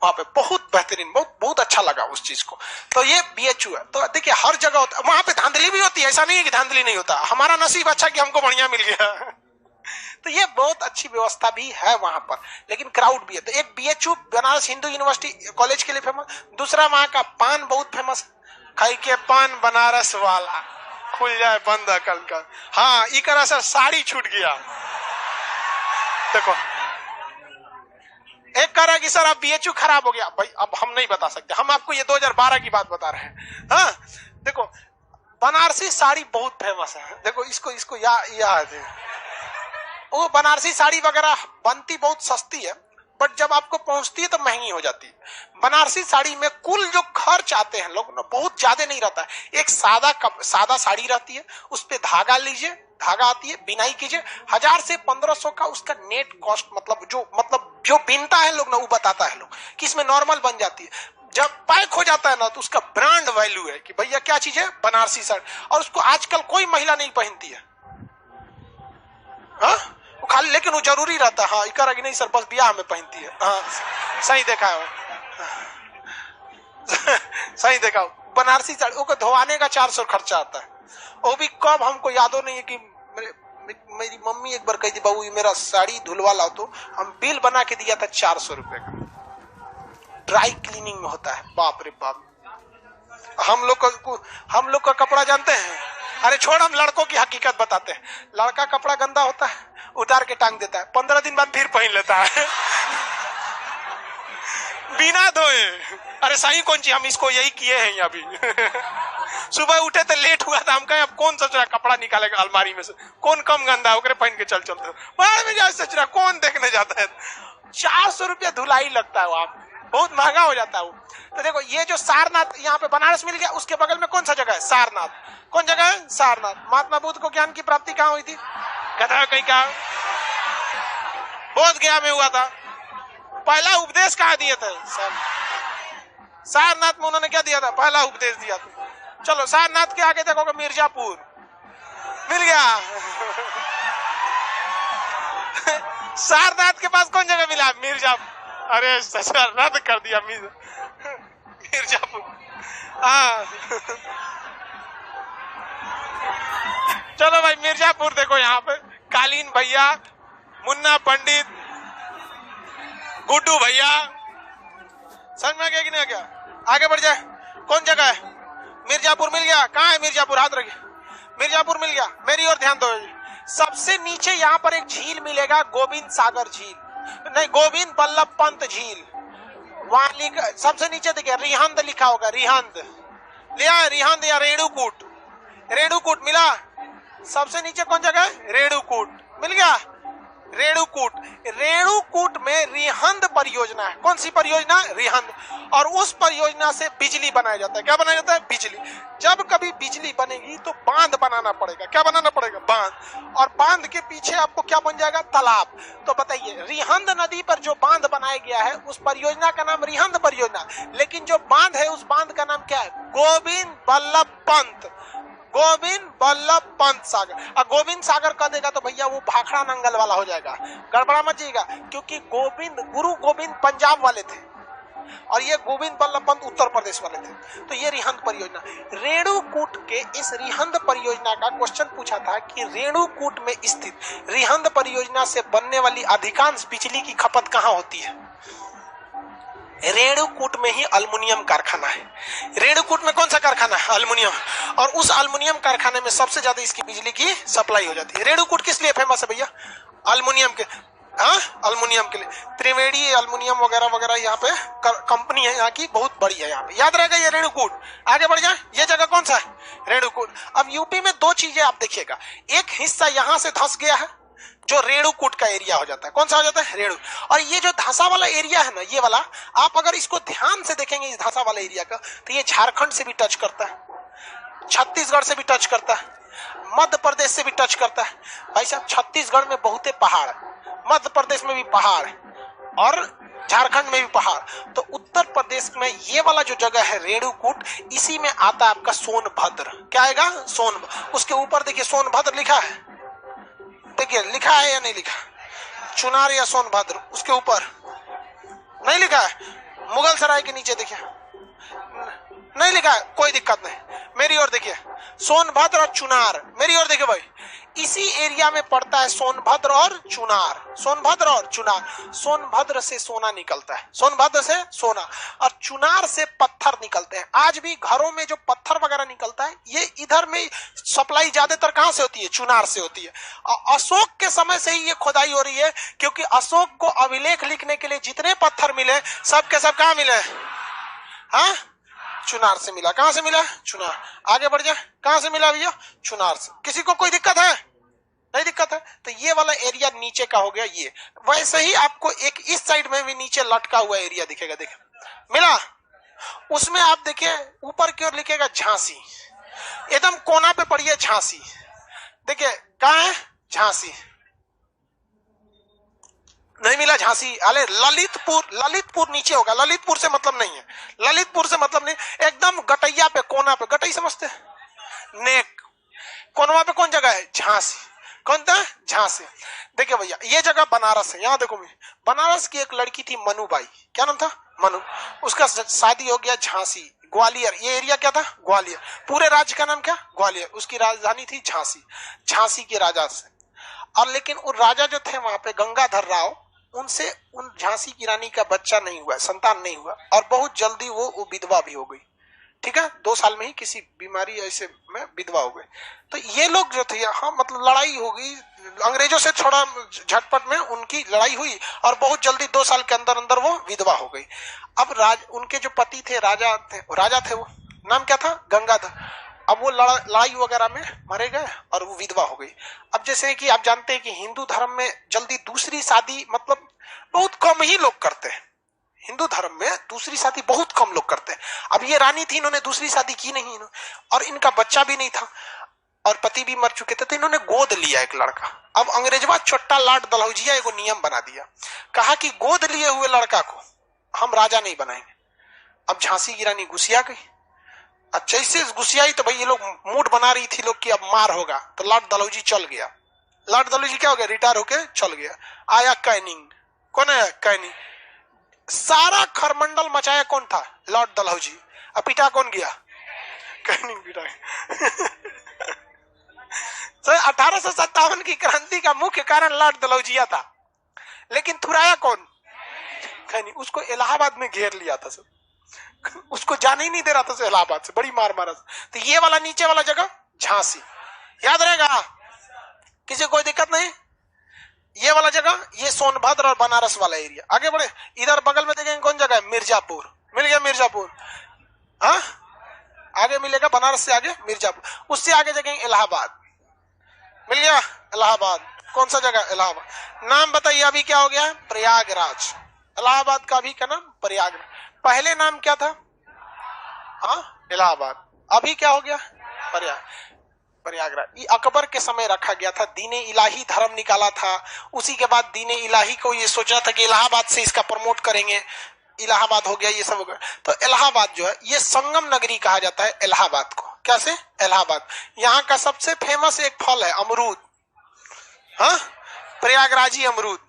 वहां पे। बहुत बेहतरीन, बहुत बहुत अच्छा लगा उस चीज को। तो ये BHU है। तो देखिए हर जगह होता, वहां पे धांधली भी होती है, ऐसा नहीं है कि धांधली नहीं होता। हमारा नसीब अच्छा कि हमको बढ़िया मिल गया। तो ये बहुत अच्छी व्यवस्था भी है वहां पर, लेकिन क्राउड भी है। तो एक BHU Banaras Hindu university college के लिए फेमस, दूसरा वहां का पान बहुत फेमस, खाई के पान बनारस वाला खुल जाए बंद अकल का। हाँ एक असर साड़ी छूट गया। देखो एक कह रहा कि सर अब BHU खराब हो गया, भाई अब हम नहीं बता सकते, हम आपको ये 2012 की बात बता रहे हैं। हाँ देखो बनारसी साड़ी बहुत फेमस है, देखो इसको याद है। वो बनारसी साड़ी वगैरह बनती बहुत सस्ती है, बट जब आपको पहुंचती है तो महंगी हो जाती है। बनारसी साड़ी में कुल जो खर्च आते हैं लोग ना, बहुत ज्यादा नहीं रहता है। एक सादा साड़ी रहती है, उस पे धागा लीजिए, धागा आती है, बिनाई कीजिए, 1000 से 1500 का उसका नेट कॉस्ट, मतलब जो बिनता है लोग ना, वो बताता है लोग कि इसमें नॉर्मल बन जाती है। जब पैक हो जाता है ना, तो उसका ब्रांड वैल्यू है कि भैया क्या चीज है, बनारसी साड़ी। और उसको आजकल कोई महिला नहीं पहनती है, हाँ वो खाली, लेकिन वो जरूरी रहता है। हाँ इकरा कि नहीं सर, बस ब्याह में पहनती है। हाँ सही देखा है, सही देखा। बनारसी साड़ी वो धोवाने का 400 खर्चा आता है। वो भी कब हमको यादो नहीं है कि मेरी मम्मी एक बार कही थी, बाबू मेरा साड़ी धुलवा लाओ, तो हम बिल बना के दिया था 400 रुपए का। ड्राई क्लीनिंग में होता है, बाप रे बाप। हम लोग का कपड़ा जानते हैं, अरे छोड़, हम लड़कों की हकीकत बताते हैं। लड़का कपड़ा गंदा होता है, उतार के टांग देता है, 15 दिन बाद फिर पहन लेता है बिना धोए। अरे सही कौन ची, हम इसको यही किए हैं यहाँ भी सुबह उठे तो लेट हुआ था, हम कहें अब कौन सोच रहा कपड़ा निकालेगा अलमारी में से, कौन कम गंदा है पहन के चलते बाहर में जाए, सोच रहा कौन देखने जाता है। 400 रुपया धुलाई लगता है, वहां बहुत महंगा हो जाता है वो। तो देखो ये जो सारनाथ यहाँ पे बनारस मिल गया, उसके बगल में कौन सा जगह है, सारनाथ। कौन जगह है, सारनाथ। महात्मा बुद्ध को ज्ञान की प्राप्ति कहाँ हुई थी, कहता है कहीं कहा, बोध गया में हुआ था। पहला उपदेश कहाँ दिए थे, सारनाथ में उन्होंने क्या दिया था, पहला उपदेश दिया था। चलो सारनाथ के आगे देखोगे मिर्जापुर मिल गया सारनाथ के पास कौन जगह मिला, मिर्जापुर। अरे ससुर रद्द कर दिया मिर्जापुर। हाँ चलो भाई मिर्जापुर देखो, यहाँ पे कालीन भैया, मुन्ना पंडित, गुड्डू भैया, समझ में आ गया कि नहीं आ गया, आगे बढ़ जाए। कौन जगह है, मिर्जापुर मिल गया। कहाँ है मिर्जापुर, हाथ रखिए, मिर्जापुर मिल गया। मेरी ओर ध्यान दो, सबसे नीचे यहाँ पर एक झील मिलेगा, गोविंद सागर झील, नहीं गोविंद बल्लभ पंत झील। वहां सबसे नीचे देखिए रिहंद लिखा होगा, रिहंद लिया, रिहंद या रेणुकूट, रेणुकूट मिला। सबसे नीचे कौन जगह है, रेणुकूट मिल गया। रेणुकूट, रेणुकूट में रिहंद परियोजना है। कौन सी परियोजना, रिहंद। और उस परियोजना से बिजली बनाया जाता है। क्या बनाया जाता है, बिजली। जब कभी बिजली बनेगी तो बांध बनाना पड़ेगा। क्या बनाना पड़ेगा, बांध। और बांध के पीछे आपको क्या बन जाएगा, तालाब। तो बताइए रिहंद नदी पर जो बांध बनाया गया है, उस परियोजना का नाम रिहंद परियोजना, लेकिन जो बांध है उस बांध का नाम क्या है, गोविंद बल्लभ पंत, गोविंद बल्लभ पंत सागर। और गोविंद सागर कह देगा तो भैया वो भाखड़ा नंगल वाला हो जाएगा, गड़बड़ा मत जाइएगा, क्योंकि गुरु गोविंद पंजाब वाले थे और ये गोविंद बल्लभ पंत उत्तर प्रदेश वाले थे। तो ये रिहंद परियोजना, रेणुकूट के इस रिहंद परियोजना का क्वेश्चन पूछा था कि रेणुकूट में स्थित रिहंद परियोजना से बनने वाली अधिकांश बिजली की खपत कहाँ होती है। रेणुकूट में ही अल्युमिनियम कारखाना है। रेणुकूट में कौन सा कारखाना है, अल्युमिनियम। और उस अल्युमिनियम कारखाने में सबसे ज्यादा इसकी बिजली की सप्लाई हो जाती है। रेणुकूट किस लिए फेमस है भैया, अल्युमिनियम के, हाँ अल्युमिनियम के लिए। त्रिवेणी अल्युमिनियम वगैरह वगैरह यहाँ पे कंपनी है, यहाँ की बहुत बड़ी है। यहाँ पे याद रहेगा ये रेणुकूट। आगे बढ़ जाए, ये जगह कौन सा है, रेणुकूट। अब यूपी में दो चीजें आप देखिएगा, एक हिस्सा यहाँ से धंस गया है जो रेणुकूट का एरिया हो जाता है। कौन सा हो जाता है, रेणु। और ये जो धासा वाला एरिया है ना, ये वाला आप अगर इसको ध्यान से देखेंगे इस धासा वाला एरिया का, तो ये झारखंड से भी टच करता है, छत्तीसगढ़ से भी टच करता है, मध्य प्रदेश से भी टच करता है। भाई साहब छत्तीसगढ़ में बहुते पहाड़ है, मध्य प्रदेश में भी पहाड़ है और झारखंड में भी पहाड़। तो उत्तर प्रदेश में ये वाला जो जगह है रेणुकूट, इसी में आता है आपका सोनभद्र। क्या आएगा, सोनभद्र। उसके ऊपर देखिए सोनभद्र लिखा है, देखिए लिखा है या नहीं लिखा, चुनार या सोनभद्र, उसके ऊपर नहीं लिखा है। मुगल सराय के नीचे देखिए नहीं लिखा है, कोई दिक्कत नहीं। मेरी ओर देखिए, सोनभद्र और चुनार, मेरी ओर देखिए भाई, इसी एरिया में पड़ता है सोनभद्र और चुनार, सोनभद्र और चुनार। सोनभद्र से सोना निकलता है, सोनभद्र से सोना, और चुनार से पत्थर निकलते हैं। आज भी घरों में जो पत्थर वगैरह निकलता है, ये इधर में सप्लाई ज्यादातर कहां से होती है, चुनार से होती है। और अशोक के समय से ही ये खुदाई हो रही है, क्योंकि अशोक को अभिलेख लिखने के लिए जितने पत्थर मिले सब के सब कहां मिले, हाँ चुनार से मिला। कहां से मिला? चुनार। आगे बढ़ जाए, कहां से मिला भैया? चुनार से। किसी को कोई दिक्कत है? नहीं दिक्कत है। तो ये वाला एरिया नीचे का हो गया ये। वैसे ही आपको एक इस साइड में भी नीचे लटका हुआ एरिया दिखेगा, देखिए मिला। उसमें आप देखिए ऊपर की ओर लिखेगा झांसी, एकदम कोना पे पड़ी है झांसी। देखिए कहां है? झांसी। नहीं मिला झांसी। अरे ललितपुर, ललितपुर नीचे होगा। ललितपुर से मतलब नहीं है, ललितपुर से मतलब नहीं, एकदम गटैया पे, कोना पे। गटई समझते हैं? नेक कोनवा पे कौन जगह है? झांसी। कौन था? झांसी। देखिए भैया ये जगह बनारस है। यहाँ देखो, मैं बनारस की एक लड़की थी मनुबाई, क्या नाम था? मनु। उसका शादी हो गया झांसी, ग्वालियर। ये एरिया क्या था? ग्वालियर। पूरे राज्य का नाम क्या? ग्वालियर। उसकी राजधानी थी झांसी, झांसी के राजा से। और लेकिन उन राजा जो थे वहां पे गंगाधर राव, उनसे उन झांसी की रानी का बच्चा नहीं हुआ, संतान नहीं हुआ, और बहुत जल्दी वो विधवा भी हो गई। ठीक है, 2 साल में ही किसी बीमारी ऐसे में विधवा हो गए। तो ये लोग जो थे, हाँ मतलब लड़ाई हो गई अंग्रेजों से, थोड़ा झटपट में उनकी लड़ाई हुई और बहुत जल्दी 2 साल के अंदर अंदर वो विधवा हो गई। अब उनके जो पति थे, राजा थे, वो नाम क्या था? गंगाधर। अब वो लड़ाई वगैरह में मारे गए और वो विधवा हो गई। अब जैसे कि आप जानते हैं कि हिंदू धर्म में जल्दी दूसरी शादी मतलब बहुत कम ही लोग करते हैं। हिंदू धर्म में दूसरी शादी बहुत कम लोग करते हैं। अब ये रानी थी, इन्होंने दूसरी शादी की नहीं, और इनका बच्चा भी नहीं था और पति भी मर चुके थे, तो इन्होंने गोद लिया एक लड़का। अब अंग्रेजवा छोटा लाट दलहौजिया एगो नियम बना दिया, कहा कि गोद लिए हुए लड़का को हम राजा नहीं बनाएंगे। अब झांसी की रानी गुस्सिया गई। अच्छा इससे गुस्सियाई तो भाई ये लोग मूड बना रही थी लोग कि अब मार होगा, तो लाट दलहौजी चल गया। लाट दलहौजी क्या हो गया? रिटायर होके चल गया। आया कैनिंग। कौन है? कैनिंग। सारा खरमंडल मचाया कौन था? लॉर्ड दलहौजी। अब पिटा कौन गया? कैनिंग पिटा। तो 1857 की क्रांति का मुख्य कारण लॉर्ड दलहौजिया था, लेकिन थुराया कौन? कैनिंग। उसको इलाहाबाद में घेर लिया था सब, उसको जाने ही नहीं दे रहा था इलाहाबाद से, बड़ी मार मारा। तो ये वाला नीचे वाला जगह झांसी, याद रहेगा? किसी कोई दिक्कत नहीं? ये वाला जगह ये सोनभद्र और बनारस वाला एरिया। आगे बढ़े, इधर बगल में देखेंगे कौन जगह है? मिर्जापुर। मिल गया मिर्जापुर। हाँ आगे मिलेगा, बनारस से आगे मिर्जापुर। उससे आगे देखेंगे इलाहाबाद। मिल गया इलाहाबाद। कौन सा जगह? इलाहाबाद। नाम बताइए अभी क्या हो गया? प्रयागराज। इलाहाबाद का अभी क्या नाम? प्रयागराज। पहले नाम क्या था? हाँ इलाहाबाद। अभी क्या हो गया? प्रयागराज। ये अकबर के समय रखा गया था, दीने इलाही धर्म निकाला था। उसी के बाद दीने इलाही को ये सोचा था कि इलाहाबाद से इसका प्रमोट करेंगे, इलाहाबाद हो गया, ये सब हो गया। तो इलाहाबाद जो है ये संगम नगरी कहा जाता है इलाहाबाद को। कैसे? इलाहाबाद। यहाँ का सबसे फेमस एक फल है अमरूद। हाँ प्रयागराजी अमरूद।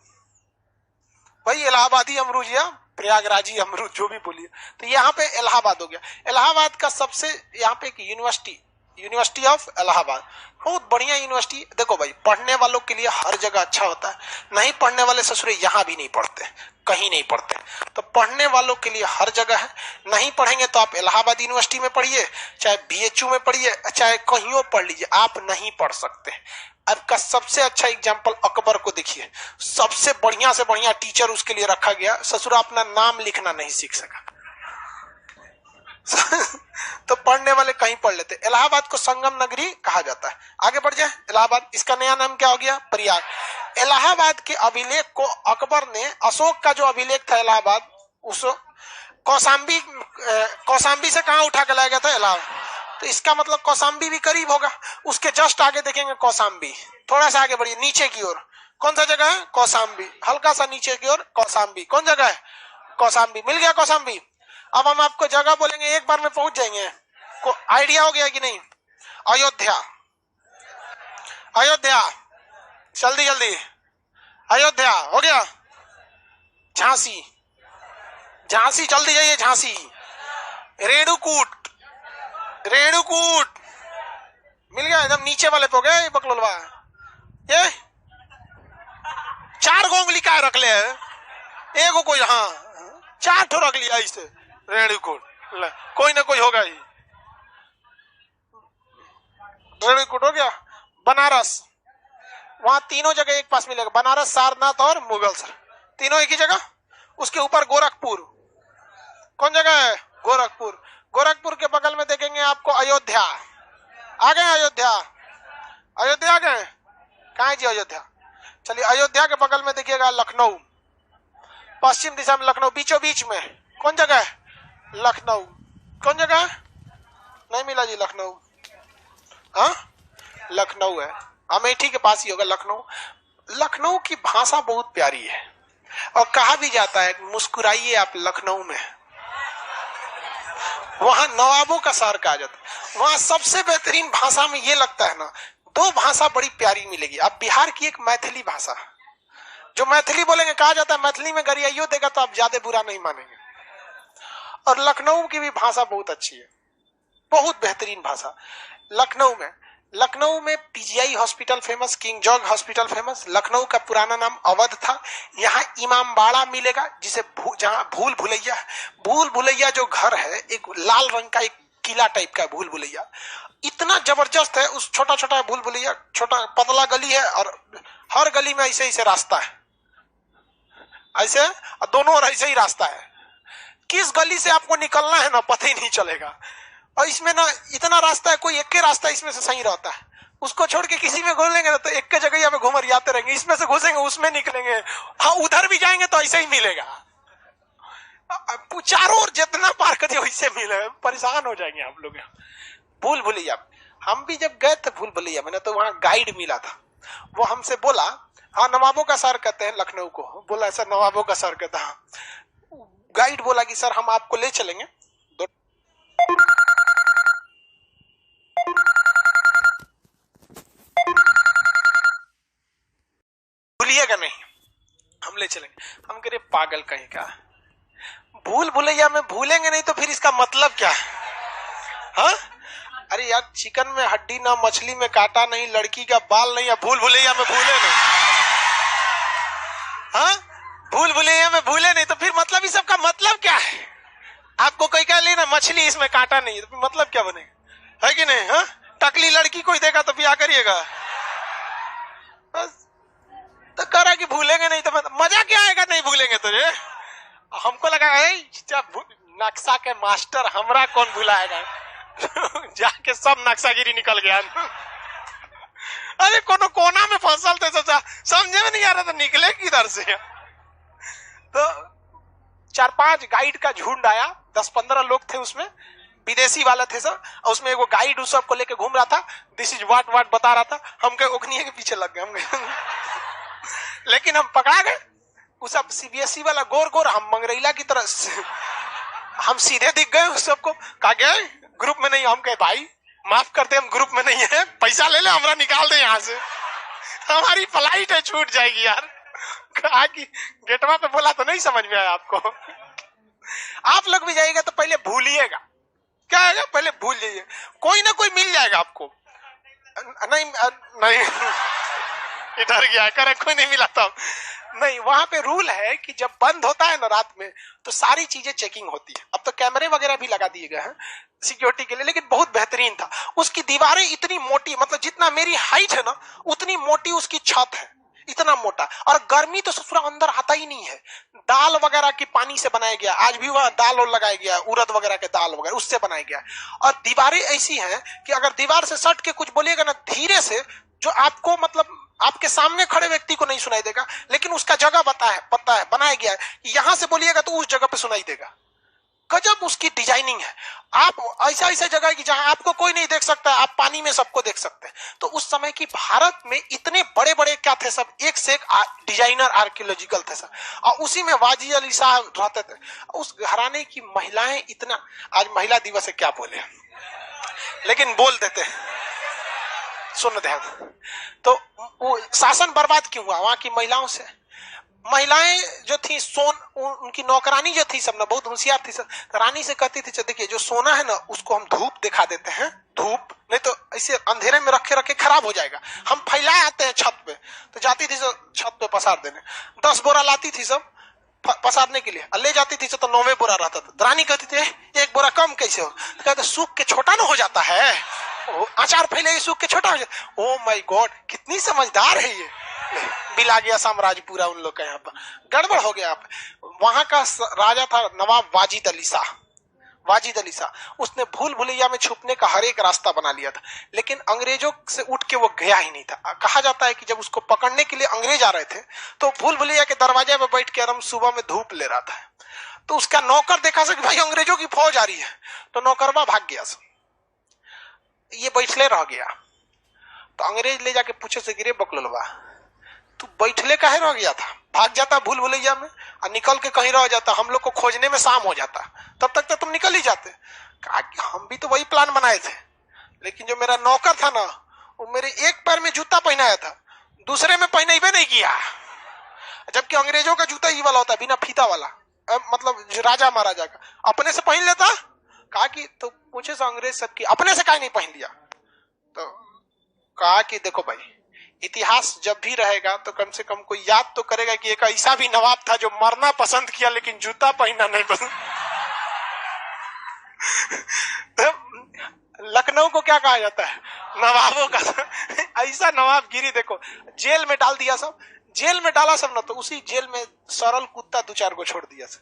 भाई इलाहाबादी अमरूद या प्रयागराजी अमरूद जो भी बोलिए। तो यहाँ पे इलाहाबाद हो गया। इलाहाबाद का सबसे यहाँ पे एक यूनिवर्सिटी ऑफ इलाहाबाद, बहुत बढ़िया यूनिवर्सिटी। देखो भाई पढ़ने वालों के लिए हर जगह अच्छा होता है, नहीं पढ़ने वाले ससुरे यहाँ भी नहीं पढ़ते, कहीं नहीं पढ़ते। तो पढ़ने वालों के लिए हर जगह है। नहीं पढ़ेंगे तो आप इलाहाबाद यूनिवर्सिटी में पढ़िए, चाहे BHU में पढ़िए, चाहे कहीं पढ़ लीजिए, आप नहीं पढ़ सकते। अब का सबसे अच्छा एग्जाम्पल अकबर को देखिए, सबसे बढ़िया से बढ़िया टीचर उसके लिए रखा गया, ससुरा अपना नाम लिखना नहीं सीख सका। तो पढ़ने वाले कहीं पढ़ लेते। इलाहाबाद को संगम नगरी कहा जाता है। आगे बढ़ जाए, इलाहाबाद, इसका नया नाम क्या हो गया? प्रयाग। इलाहाबाद के अभिलेख को अकबर ने, अशोक का जो अभिलेख था इलाहाबाद, उस कौशाम्बी से कहां उठा के लाया गया था? इलाहाबाद। तो इसका मतलब कौशाम्बी भी करीब होगा। उसके जस्ट आगे देखेंगे कौशाम्बी। थोड़ा सा आगे बढ़िए नीचे की ओर, कौन सा जगह है? कौशाम्बी। हल्का सा नीचे की ओर कौशाम्बी। कौन जगह है? कौशाम्बी। मिल गया कौशाम्बी। अब हम आपको जगह बोलेंगे, एक बार में पहुंच जाएंगे। को आइडिया हो गया कि नहीं? अयोध्या। अयोध्या, जल्दी जल्दी। अयोध्या हो गया। झांसी, झांसी जल्दी जाइए। झांसी। रेणुकूट, रेणुकूट मिल गया, एकदम नीचे वाले पे हो गया। बकलोलवा ये 4 गोंगली का रख ले, एगो कोई, हाँ 4 ठो रख लिया इससे। रेणुकूट, कोई ना कोई होगा ही। रेणुकूट हो गया। बनारस, वहां तीनों जगह एक पास मिलेगा, बनारस, सारनाथ और मुगलसर, तीनों एक ही जगह। उसके ऊपर गोरखपुर। कौन जगह है? गोरखपुर। गोरखपुर के बगल में देखेंगे आपको अयोध्या। आ गए अयोध्या? अयोध्या आ गए? कहाँ है जी अयोध्या? चलिए अयोध्या के बगल में देखिएगा लखनऊ, पश्चिम दिशा में लखनऊ, बीचों बीच में कौन जगह है? लखनऊ। कौन जगह है? नहीं मिला जी लखनऊ। हाँ लखनऊ है, अमेठी के पास ही होगा लखनऊ। लखनऊ की भाषा बहुत प्यारी है और कहा भी जाता है मुस्कुराइए आप लखनऊ में, वहां नवाबों का शहर कहा जाता है। वहां सबसे बेहतरीन भाषा में ये लगता है ना, दो भाषा बड़ी प्यारी मिलेगी। अब बिहार की एक मैथिली भाषा, जो मैथिली बोलेंगे, कहा जाता है मैथिली में गरियाइयो देगा तो आप ज्यादा बुरा नहीं मानेंगे। और लखनऊ की भी भाषा बहुत अच्छी है, बहुत बेहतरीन भाषा। लखनऊ में PGI hospital famous, king George hospital famous. Lucknow का पुराना नाम अवध था। यहाँ इमामबाड़ा मिलेगा, जिसे जहाँ भूल भुलैया जो घर है, एक लाल रंग का एक किला टाइप का भूल भुलैया, इतना जबरदस्त है। उस छोटा छोटा भूल भुलैया, छोटा पतला गली है और हर गली में ऐसे ऐसे रास्ता है, ऐसे दोनों और ऐसे ही रास्ता है। किस गली से आपको निकलना है ना पता ही नहीं चलेगा। और इसमें ना इतना रास्ता है, कोई एक के रास्ता इसमें से सही रहता है, उसको छोड़ के किसी में घुसेंगे ना तो एक के जगह यहाँ पे घुमरियाते रहेंगे, इसमें से घुसेंगे उसमें निकलेंगे, हाँ उधर भी जाएंगे तो ऐसे ही मिलेगा। चारों ओर जितना पार करते वैसे मिले, परेशान हो जाएंगे आप लोग। भूल भुलैया, हम भी जब गए थे भूल भुलैया में ना, तो वहां गाइड मिला था। वो हमसे बोला, हाँ नवाबों का शहर कहते हैं लखनऊ को। बोला सर नवाबों का शहर कहता है। गाइड बोला कि सर हम आपको ले चलेंगे, भूलिएगा नहीं, हम ले चलेंगे। हम कह रहे पागल कहीं का, भूल भुलैया में भूलेंगे नहीं तो फिर इसका मतलब क्या है? हाँ अरे यार, चिकन में हड्डी ना, मछली में कांटा नहीं, लड़की का बाल नहीं, या भूल भुलैया में भूले नहीं? हाँ भूल भुलैया में भूले नहीं तो फिर मतलब इस सब का मतलब क्या है? आपको कोई कह लेना मछली इसमें कांटा नहीं, तो फिर मतलब क्या बनेगा? है कि नहीं? हाँ टकली लड़की कोई देखा तो क्या करिएगा? बस तो करा कि भूलेंगे नहीं तो मजा क्या आएगा नहीं भूलेंगे तो। हमको लगा नक्शा के मास्टर हमरा कौन भुलाएगा जाके सब नक्शागिरी निकल गया। अरे कोनो कोना में फसल थे, सोचा समझे में नहीं आ रहा था निकले किधर से। तो 4-5 गाइड का झुंड आया, 10-15 लोग थे उसमें, विदेशी वाले थे सब। और उसमें एगो गाइड उस सबको लेके घूम रहा था, दिस इज वाट बता रहा था। हम कहे ओखनिये के पीछे लग गए हम लेकिन हम पकड़ा गए। उस सब सीबीएसई वाला गोर, हम मंगरैला की तरह हम सीधे दिख गए उस सबको। कहा गए ग्रुप में नहीं। हम कहे भाई माफ कर दे, हम ग्रुप में नहीं है, पैसा ले ले, हमरा निकाल दे यहाँ से, हमारी फ्लाइट है छूट जाएगी यार। कहा कि गेटवा पे बोला तो नहीं समझ में आया आपको। आप लोग भी जाइएगा तो पहले भूलिएगा, क्या है पहले भूल जाइए, कोई ना कोई मिल जाएगा आपको। नहीं इधर गया करे, कोई नहीं मिला था। नहीं, वहां पे रूल है कि जब बंद होता है ना रात में तो सारी चीजें चेकिंग होती है। अब तो कैमरे वगैरह भी लगा दिए गए हैं सिक्योरिटी के लिए, लेकिन बहुत बेहतरीन था। उसकी दीवारें इतनी मोटी, मतलब जितना मेरी हाइट है ना उतनी मोटी उसकी छत है, इतना मोटा। और गर्मी तो पूरा अंदर आता ही नहीं है। दाल वगैरह की पानी से बनाया गया, आज भी वह दाल और लगाया गया, उड़द वगैरह के दाल वगैरह उससे बनाया गया। और दीवारें ऐसी हैं कि अगर दीवार से सट के कुछ बोलिएगा ना धीरे से, जो आपको मतलब आपके सामने खड़े व्यक्ति को नहीं सुनाई देगा, लेकिन उसका जगह पता है बनाया गया है, यहाँ से बोलिएगा तो उस जगह पे सुनाई देगा। गजब उसकी डिजाइनिंग है। आप ऐसा जगह की जहां आपको कोई नहीं देख सकता, आप पानी में सबको देख सकते हैं। तो उस समय की भारत में इतने बड़े बड़े क्या थे, सब एक से एक डिजाइनर आर्कियोलॉजिकल थे सब। और उसी में वाजी अली शाह रहते थे। उस घराने की महिलाएं इतना, आज महिला दिवस है क्या बोले, लेकिन बोल देते हैं, सुन ध्यान। तो वो शासन बर्बाद क्यों हुआ वहां की महिलाओं से? महिलाएं जो थी उनकी नौकरानी जो थी सब ना बहुत होशियार थी सब। रानी से कहती थी देखिए जो सोना है ना उसको हम धूप दिखा देते हैं, धूप नहीं तो ऐसे अंधेरे में रखे रखा हो जाएगा, हम फैलाए आते हैं छत पे। तो जाती थी सब छत पे पसार देने, 10 बोरा लाती थी सब पसारने के लिए, ले जाती थी तो 9वें बोरा रहता था। रानी कहती थी एक बोरा कम कैसे हो? तो कहते सूख के छोटा ना हो जाता है, अचार फैले सूख के छोटा हो जाता। ओ माय गॉड, कितनी समझदार है ये। बिला गया साम्राज्य पूरा उन लोग का, यहाँ पर गड़बड़ हो गया। वहां का राजा था नवाब वाजिद अली शाह। वाजिद अली शाह, उसने भूल भुलैया में छुपने का हर एक रास्ता बना लिया था, लेकिन अंग्रेजों से उठ के वो गया ही नहीं था। कहा जाता है कि जब उसको पकड़ने के लिए अंग्रेज आ रहे थे तो भूल भुलैया के दरवाजे पे बैठ के एकदम सुबह में धूप ले रहा था। तो उसका नौकर देखा कि भाई अंग्रेजों की फौज आ रही है, तो नौकरवा भाग गया, ये बैठले रह गया। तो अंग्रेज ले जाके पूछे से गिरे बकलोलवा, तू बैठले काहे रह गया था? भाग जाता भूल भुलैया में और निकल के कहीं रह जाता, हम लोग को खोजने में शाम हो जाता, तब तक तो तुम निकल ही जाते। कहा कि हम भी तो वही प्लान बनाए थे, लेकिन जो मेरा नौकर था ना, वो मेरे एक पैर में जूता पहनाया था, दूसरे में पहने नहीं किया, जबकि अंग्रेजों का जूता ही वाला होता है, बिना फीता वाला, मतलब राजा महाराजा का, अपने से पहन लेता। कहा कि तो पूछे से अंग्रेज सबकी अपने से काहे नहीं पहन लिया? तो कहा कि देखो भाई, इतिहास जब भी रहेगा तो कम से कम कोई याद तो करेगा कि एक ऐसा भी नवाब था जो मरना पसंद किया लेकिन जूता पहनना नहीं पसंद। तो लखनऊ को क्या कहा जाता है? नवाबों का ऐसा नवाबगिरी देखो, जेल में डाल दिया सब, जेल में डाला सब ना, तो उसी जेल में सरल कुत्ता 2-4 को छोड़ दिया सब,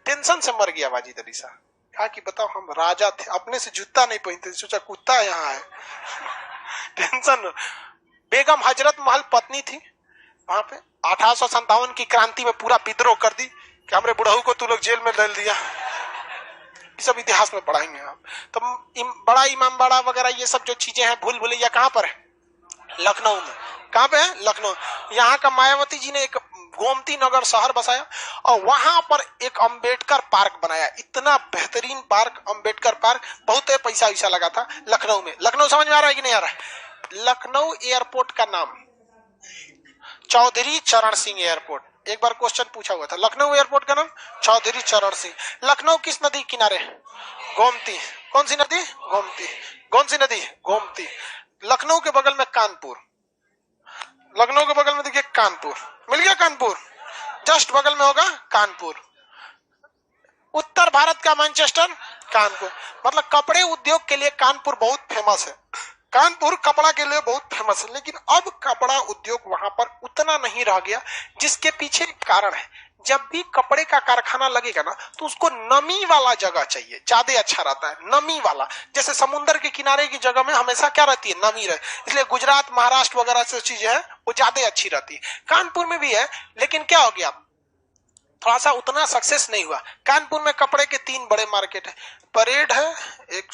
टेंशन से मर गया वाजिद अली शाह। कहा कि बताओ हम राजा थे, अपने से जूता नहीं पहनते, सोचा कुत्ता यहाँ है। टेंशन। बेगम हजरत महल पत्नी थी वहां पे, 1857 की क्रांति में पूरा विद्रोह कर दी कि हमरे बुढ़ऊ को तू लोग जेल में डाल दिया। ये सब इतिहास में पढ़ाएंगे आप। तो बड़ा इमामबाड़ा वगैरह ये सब जो चीजें हैं, भूल भुलैया कहाँ पर है? लखनऊ में। कहाँ पे है? लखनऊ। यहाँ का मायावती जी ने एक गोमती नगर शहर बसाया और वहां पर एक अंबेडकर पार्क बनाया, इतना बेहतरीन पार्क, अंबेडकर पार्क, बहुत पैसा वैसा लगा था लखनऊ में। लखनऊ समझ में आ रहा है कि नहीं आ रहा है? लखनऊ एयरपोर्ट का नाम चौधरी चरण सिंह एयरपोर्ट। एक बार क्वेश्चन पूछा हुआ था, लखनऊ एयरपोर्ट का नाम चौधरी चरण सिंह। लखनऊ किस नदी किनारे? गोमती। कौन सी नदी? गोमती। कौन सी नदी? गोमती। लखनऊ के बगल में कानपुर, लखनऊ के बगल में देखिए कानपुर, मिल गया कानपुर, जस्ट बगल में होगा कानपुर। उत्तर भारत का मैनचेस्टर कानपुर, मतलब कपड़े उद्योग के लिए कानपुर बहुत फेमस है। कानपुर कपड़ा के लिए बहुत फेमस है, लेकिन अब कपड़ा उद्योग वहां पर उतना नहीं रह गया, जिसके पीछे कारण है, जब भी कपड़े का कारखाना लगेगा ना तो उसको नमी वाला जगह चाहिए, ज्यादा अच्छा रहता है नमी वाला। जैसे समुद्र के किनारे की जगह में हमेशा क्या रहती है? नमी रहे, इसलिए गुजरात महाराष्ट्र वगैरह से चीजें हैं वो ज्यादा अच्छी रहती है। कानपुर में भी है, लेकिन क्या हो गया, थोड़ा सा उतना सक्सेस नहीं हुआ। कानपुर में कपड़े के 3 बड़े मार्केट है, परेड है, एक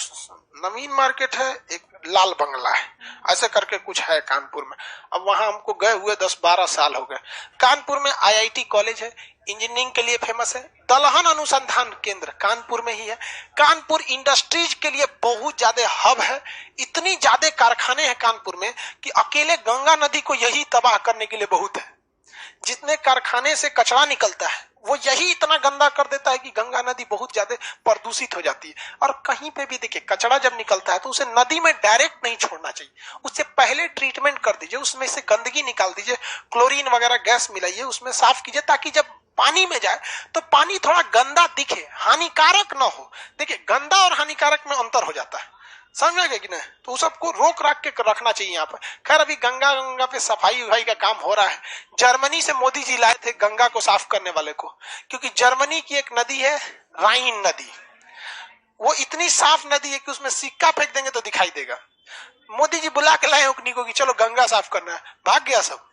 नवीन मार्केट है, एक लाल बंगला है, ऐसे करके कुछ है कानपुर में। अब वहां हमको गए हुए 10-12 साल हो गए। कानपुर में IIT कॉलेज है, इंजीनियरिंग के लिए फेमस है। दलहन अनुसंधान केंद्र कानपुर में ही है। कानपुर इंडस्ट्रीज के लिए बहुत ज्यादा हब है, इतनी ज्यादा कारखाने हैं कानपुर में कि अकेले गंगा नदी को यही तबाह करने के लिए बहुत है। जितने कारखाने से कचरा निकलता है वो यही इतना गंदा कर देता है कि गंगा नदी बहुत ज्यादा प्रदूषित हो जाती है। और कहीं पे भी देखिए, कचरा जब निकलता है तो उसे नदी में डायरेक्ट नहीं छोड़ना चाहिए, उससे पहले ट्रीटमेंट कर दीजिए, उसमें से गंदगी निकाल दीजिए, क्लोरीन वगैरह गैस मिलाइए, उसमें साफ कीजिए, ताकि जब पानी में जाए तो पानी थोड़ा गंदा दिखे, हानिकारक ना हो। देखिए, गंदा और हानिकारक में अंतर हो जाता है, समझ गए कि नहीं? तो सबको रोक राख के रखना चाहिए यहाँ पर। खैर, अभी गंगा पे सफाई उफाई का काम हो रहा है। जर्मनी से मोदी जी लाए थे गंगा को साफ करने वाले को, क्योंकि जर्मनी की एक नदी है राइन नदी, वो इतनी साफ नदी है कि उसमें सिक्का फेंक देंगे तो दिखाई देगा। मोदी जी बुला के लाए उकनी को कि चलो गंगा साफ करना है, भाग गया सब।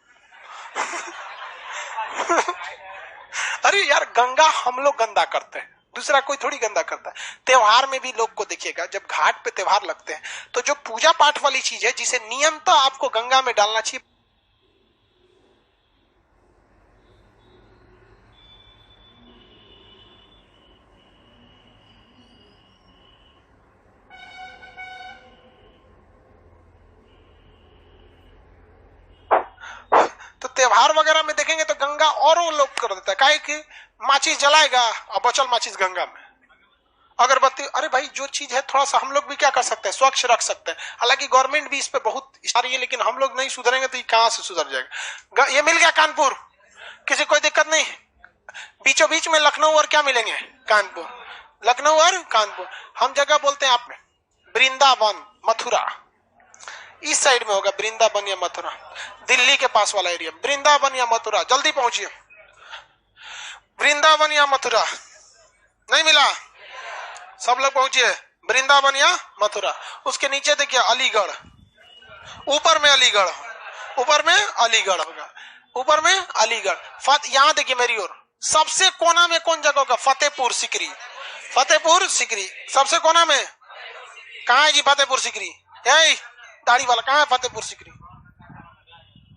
अरे यार, गंगा हम लोग गंदा करते हैं, दूसरा कोई थोड़ी गंदा करता है। त्योहार में भी लोग को देखिएगा, जब घाट पे त्योहार लगते हैं तो जो पूजा पाठ वाली चीज है जिसे नियमतः आपको गंगा में डालना चाहिए, तो त्योहार वगैरह में देखेंगे तो गंगा और वो लोग कर देता है। काहे कि माचिस जलाएगा और बचल माचिस गंगा में, अगरबत्ती। अरे भाई, जो चीज है थोड़ा सा हम लोग भी क्या कर सकते हैं, स्वच्छ रख सकते हैं। हालांकि गवर्नमेंट भी इस पे बहुत इशारा है, लेकिन हम लोग नहीं सुधरेंगे तो ये कहां से सुधर जाएगा। ये मिल गया कानपुर, किसी कोई दिक्कत नहीं। बीचों बीच में लखनऊ और क्या मिलेंगे? कानपुर। लखनऊ और कानपुर हम जगह बोलते हैं आप में, वृंदावन मथुरा, इस साइड में होगा वृंदावन या मथुरा, दिल्ली के पास वाला एरिया, वृंदावन या मथुरा। जल्दी पहुंचिए, वृंदावन या मथुरा। नहीं मिला? सब लोग पहुंचिए, वृंदावन या मथुरा। उसके नीचे देखिए अलीगढ़, ऊपर में अलीगढ़, ऊपर में अलीगढ़ होगा, ऊपर में अलीगढ़। यहाँ देखिए मेरी ओर, सबसे कोना में कौन जगह का? फतेहपुर सिकरी। फतेहपुर सिकरी सबसे कोना में कहाँ है जी? फतेहपुर सिकरी, यही दाढ़ी वाला कहाँ है? फतेहपुर सिकरी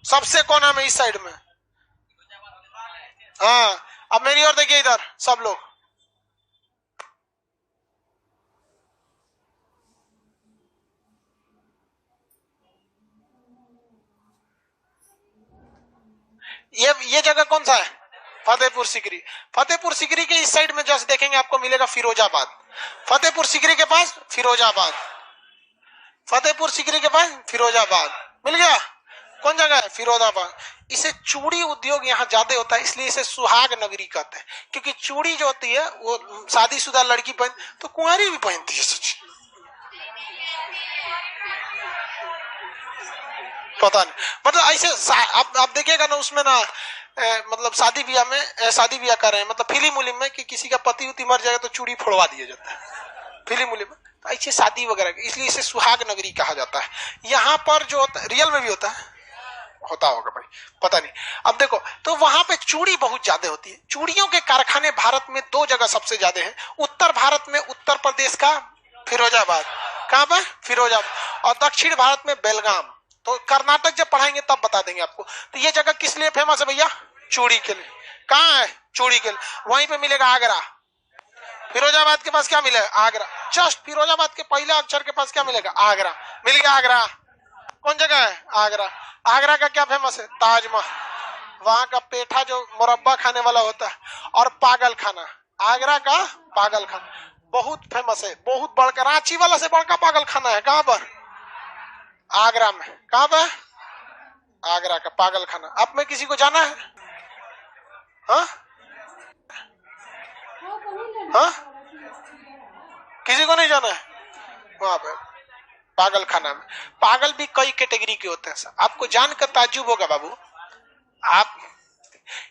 सबसे कोना में, इस साइड में। हाँ, अब मेरी ओर देखिए इधर सब लोग। ये जगह कौन सा है? फतेहपुर सिकरी। फतेहपुर सिकरी के इस साइड में जैसे देखेंगे आपको मिलेगा फिरोजाबाद। फतेहपुर सिकरी के पास फिरोजाबाद, फतेहपुर सिकरी के पास फिरोजाबाद मिल गया। कौन जगह है? फिरोजाबाद। इसे चूड़ी उद्योग यहाँ ज्यादा होता है, इसलिए इसे सुहाग नगरी कहते हैं, क्योंकि चूड़ी जो होती है वो शादीशुदा लड़की पहन, तो कुंवारी भी पहनती है। सच पता नहीं, मतलब ऐसे आप देखिएगा ना उसमें ना, मतलब शादी ब्याह कर रहे हैं, मतलब फिल्म उलिम में कि किसी का पति उति मर जाएगा तो चूड़ी फोड़वा दिया जाता है फिल्म उलिम में, तो ऐसे शादी वगैरह, इसलिए इसे सुहाग नगरी कहा जाता है। यहाँ पर जो होता है, रियल में भी होता होगा भाई, पता नहीं। अब देखो, तो वहां पे चूड़ी बहुत ज्यादा होती है। चूड़ियों के कारखाने भारत में 2 जगह सबसे ज्यादा हैं। उत्तर भारत में उत्तर प्रदेश का फिरोजाबाद, कहां पर? फिरोजाबाद। और दक्षिण भारत में बेलगाम। तो कर्नाटक जब पढ़ाएंगे तब बता देंगे आपको। तो ये जगह किस लिए फेमस है भैया? चूड़ी के लिए। कहाँ है? चूड़ी के लिए। वहीं पे मिलेगा आगरा। फिरोजाबाद के पास क्या मिलेगा? आगरा। जस्ट फिरोजाबाद के पहले अक्षर के पास क्या मिलेगा? आगरा। मिल गया आगरा। कौन जगह है? आगरा। आगरा का क्या फेमस है? ताजमहल। वहां का पेठा जो मुरब्बा खाने वाला होता है, और पागल खाना। आगरा का पागल खाना बहुत फेमस है, बहुत बड़का, रांची वाला से बड़का पागल खाना है। कहां पर? आगरा में। कहां पर? आगरा का पागल खाना। अब में किसी को जाना है? हाँ हाँ, किसी को नहीं जाना है वहां पे पागल खाना में। पागल भी कई कैटेगरी के होते हैं। आपको जानकर ताज्जुब होगा बाबू, आप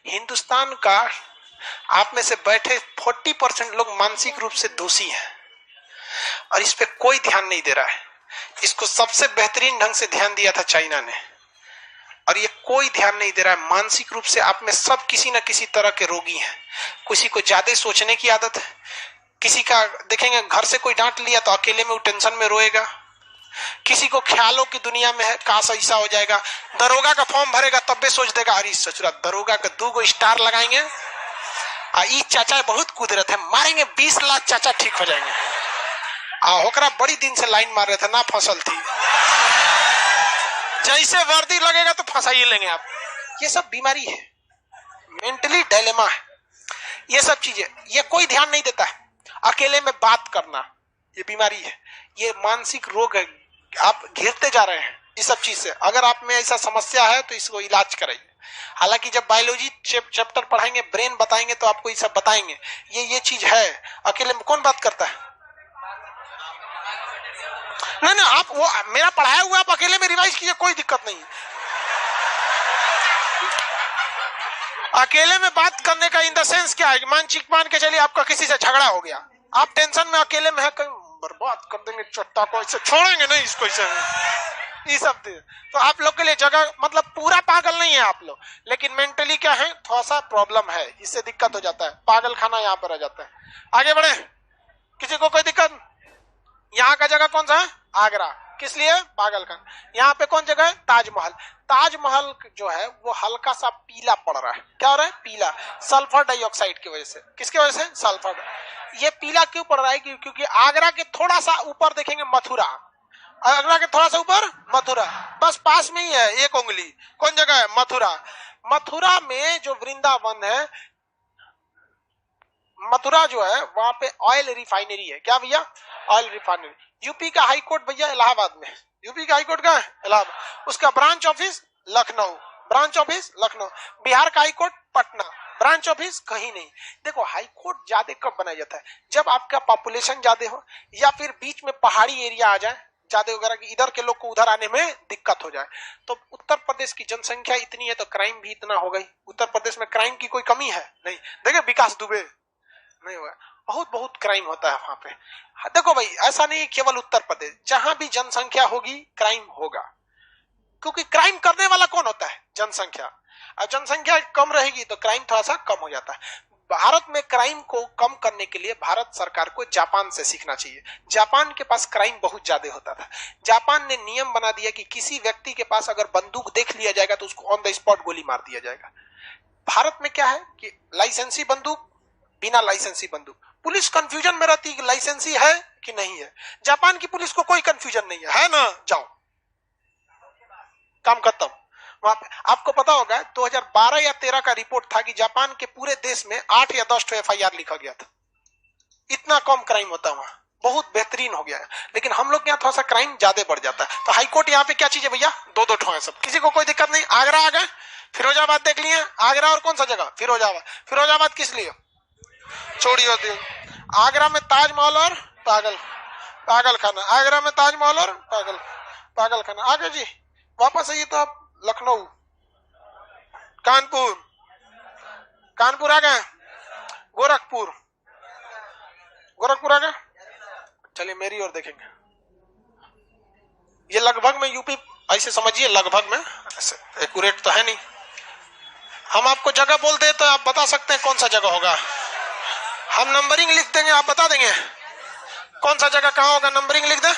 हिंदुस्तान का, आप में से बैठे 40% लोग मानसिक रूप से दोषी हैं, और इस पे कोई ध्यान नहीं दे रहा है। इसको सबसे बेहतरीन ढंग से ध्यान दिया था चाइना ने, और ये कोई ध्यान नहीं दे रहा है। मानसिक रूप से आप में सब किसी न किसी तरह के रोगी हैं। किसी को ज्यादा सोचने की आदत है, किसी का देखेंगे घर से कोई डांट लिया तो अकेले में वो टेंशन में रोएगा, किसी को ख्यालों की दुनिया में है, काश ऐसा हो जाएगा। दरोगा का फॉर्म भरेगा तब भी सोच देगा, अरे ससुरा दरोगा का 2 स्टार लगाएंगे, ई चाचा बहुत कुदरत है, मारेंगे 20 लाख चाचा ठीक हो जाएंगे। होकरा बड़ी दिन से लाइन मार रहे थे ना, फसल थी, जैसे वर्दी लगेगा तो फंसा ही लेंगे आप। ये सब बीमारी है, मेंटली डायलेमा है, ये सब चीजें, ये कोई ध्यान नहीं देता है। अकेले में बात करना, ये बीमारी है, ये मानसिक रोग है। आप घिरते जा रहे हैं इस सब चीज से। अगर आप में ऐसा समस्या है तो इसको इलाज कराइए। हालांकि जब बायोलॉजी चैप्टर पढ़ाएंगे, ब्रेन बताएंगे, तो आपको ये सब बताएंगे, ये चीज है। अकेले में कौन बात करता है? नहीं, आप वो मेरा पढ़ाया हुआ आप अकेले में रिवाइज कीजिए, कोई दिक्कत नहीं। अकेले में बात करने का इन द सेंस क्या है? मान के चलिए आपका किसी से झगड़ा हो गया, आप टेंशन में अकेले में है, कहीं बर्बाद कर देंगे चट्टा को, ऐसे छोड़ेंगे नहीं इसको, ऐसे ये सब। तो आप लोग के लिए जगह, मतलब पूरा पागल नहीं है आप लोग, लेकिन मेंटली क्या है, थोड़ा सा प्रॉब्लम है, इससे दिक्कत हो जाता है। पागल खाना यहाँ पर आ जाता है। आगे बढ़े, किसी को कोई दिक्कत? यहाँ का जगह कौन सा है? आगरा। किस लिए? पागल खाना। यहाँ पे कौन जगह है? ताजमहल। ताजमहल जो है वो हल्का सा पीला पड़ रहा है। क्या हो रहा है? पीला, सल्फर डाइऑक्साइड की वजह से। किसकी वजह से? सल्फर। ये पीला क्यों पड़ रहा है? क्योंकि आगरा के थोड़ा सा ऊपर देखेंगे मथुरा, आगरा के थोड़ा सा ऊपर मथुरा, बस पास में ही है, 1 उंगली। कौन जगह है? मथुरा। मथुरा में जो वृंदावन है, मथुरा जो है वहां पे ऑयल रिफाइनरी है। क्या भैया? Oil refinery. यूपी का हाई कोर्ट भैया इलाहाबाद में, यूपी का हाई कोर्ट कहाँ है? इलाहाबाद। उसका branch office Lucknow, branch office Lucknow. Bihar का high court Patna, branch office कहीं नहीं। देखो, हाई कोर्ट ज्यादा कब बनाया जाता है? जब आपका पॉपुलेशन ज्यादा हो, या फिर बीच में पहाड़ी एरिया आ जाए ज्यादा वगैरह की, इधर के लोग को उधर आने में दिक्कत हो जाए। तो उत्तर प्रदेश की जनसंख्या इतनी है तो क्राइम भी इतना हो गई। उत्तर प्रदेश में क्राइम की कोई कमी है नहीं। देखिए विकास दुबे नहीं होगा। बहुत बहुत क्राइम होता है वहां पे। देखो भाई, ऐसा नहीं केवल उत्तर प्रदेश, जहां भी जनसंख्या होगी क्राइम होगा, क्योंकि क्राइम करने वाला कौन होता है? जनसंख्या। और जनसंख्या कम रहेगी तो क्राइम थोड़ा सा कम हो जाता है। भारत में क्राइम को कम करने के लिए भारत सरकार को जापान से सीखना चाहिए। जापान के पास क्राइम बहुत ज्यादा होता था। जापान ने नियम बना दिया कि किसी व्यक्ति के पास अगर बंदूक देख लिया जाएगा तो उसको ऑन द स्पॉट गोली मार दिया जाएगा। भारत में क्या है कि लाइसेंसी बंदूक, बिना लाइसेंसी बंदूक, पुलिस कंफ्यूजन में रहती है कि लाइसेंसी है कि नहीं है। जापान की पुलिस को कोई कंफ्यूजन नहीं है ना, जाओ काम खत्म। वहां पे आपको पता होगा 2012 या 13 का रिपोर्ट था कि जापान के पूरे देश में 8 या 10 FIR लिखा गया था। इतना कम क्राइम होता है वहां, बहुत बेहतरीन हो गया है। लेकिन हम लोग यहाँ थोड़ा सा क्राइम ज्यादा बढ़ जाता है। तो हाईकोर्ट यहाँ पे क्या चीज है भैया? दो ठो है सब, किसी को कोई दिक्कत नहीं। आगरा आ गए, फिरोजाबाद देख लिए। आगरा और कौन सा जगह? फिरोजाबाद। फिरोजाबाद किस लिए? चोरी होती है। आगरा में ताजमहल और पागल खाना। आगरा में ताजमहल और पागल खाना। आगे जी वापस आइए तो आप लखनऊ, कानपुर आ गए, गोरखपुर आ गए। चलिए मेरी ओर देखेंगे। ये लगभग में यूपी, ऐसे समझिए लगभग में, एक्यूरेट तो है नहीं। हम आपको जगह बोल दे तो आप बता सकते हैं कौन सा जगह होगा। हम नंबरिंग लिख देंगे, आप बता देंगे कौन सा जगह कहां होगा। नंबरिंग लिख दे।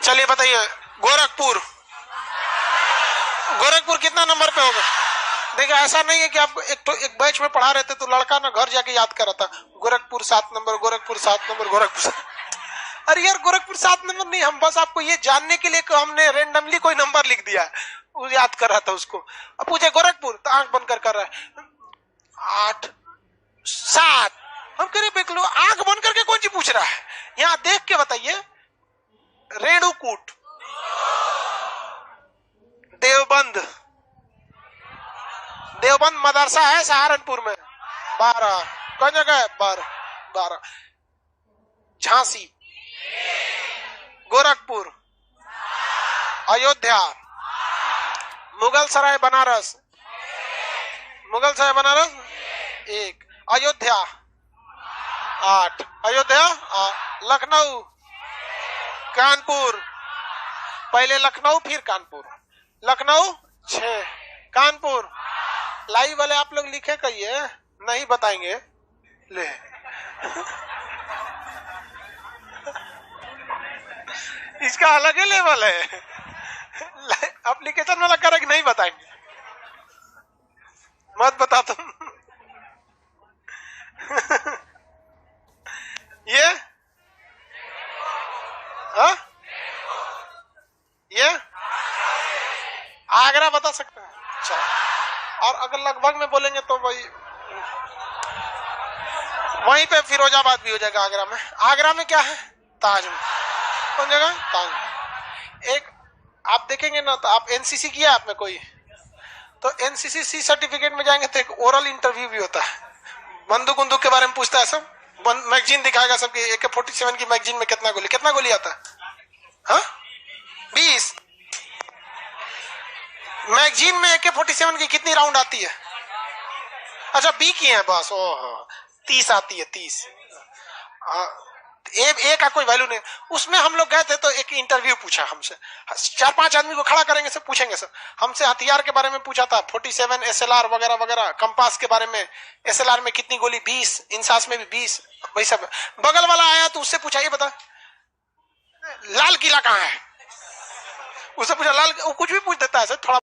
चलिए बताइए, गोरखपुर कितना नंबर पे होगा? देखिए ऐसा नहीं है कि आप एक बैच में पढ़ा रहे थे तो लड़का ना घर जाके याद कर रहा था गोरखपुर 7 नंबर, गोरखपुर 7 नंबर, गोरखपुर। अरे यार गोरखपुर 7 नंबर नहीं, हम बस आपको ये जानने के लिए हमने रेंडमली कोई नंबर लिख दिया है, वो याद कर रहा था उसको। अब पूछे गोरखपुर तो आंख बंद कर रहा है 8 7। हम कह रहे देख लो, आंख बंद करके कौन सी पूछ रहा है? यहाँ देख के बताइए। रेणुकूट, देवबंद मदरसा है सहारनपुर में 12। कौन जगह है? 12। झांसी, गोरखपुर, अयोध्या, मुगल सराय बनारस 1, अयोध्या 8, लखनऊ, कानपुर, पहले लखनऊ फिर कानपुर, लखनऊ 6, कानपुर। लाइव वाले आप लोग लिखे कहिए, नहीं बताएंगे ले। इसका अलग ही लेवल है। एप्लीकेशन वाला करें कि नहीं बताएंगे, मत बता तुम। ये हा? ये आगरा बता सकते हैं। अच्छा, और अगर लगभग में बोलेंगे तो वहीं पे फिरोजाबाद भी हो जाएगा। आगरा में क्या है? ताजमहल। कौन जगह? ताजमहल। एक आप देखेंगे ना तो आप एनसीसी किया आपने कोई, तो एनसीसी सी सर्टिफिकेट में जाएंगे तो एक ओरल इंटरव्यू भी होता है। बंदूक के बारे में पूछता है सब, मैगजीन दिखाएगा सबकी। AK-47 की मैगजीन में कितना गोली आता है? हाँ 20। मैगजीन में AK-47 की कितनी राउंड आती है? अच्छा 20 की है बस। ओह 30 आती है, 30। ए का कोई वैल्यू नहीं। उसमें हम लोग गए थे तो एक इंटरव्यू पूछा हमसे, 4-5 आदमी को खड़ा करेंगे, सब पूछेंगे सर हमसे। हथियार के बारे में पूछा था, 47 SLR वगैरह। कंपास के बारे में, SLR में कितनी गोली? 20। इंसास में भी 20। वही सब। बगल वाला आया तो उससे पूछा, ये बता लाल किला कहाँ है? उससे पूछा लाल, वो कुछ भी पूछ देता है सर, थोड़ा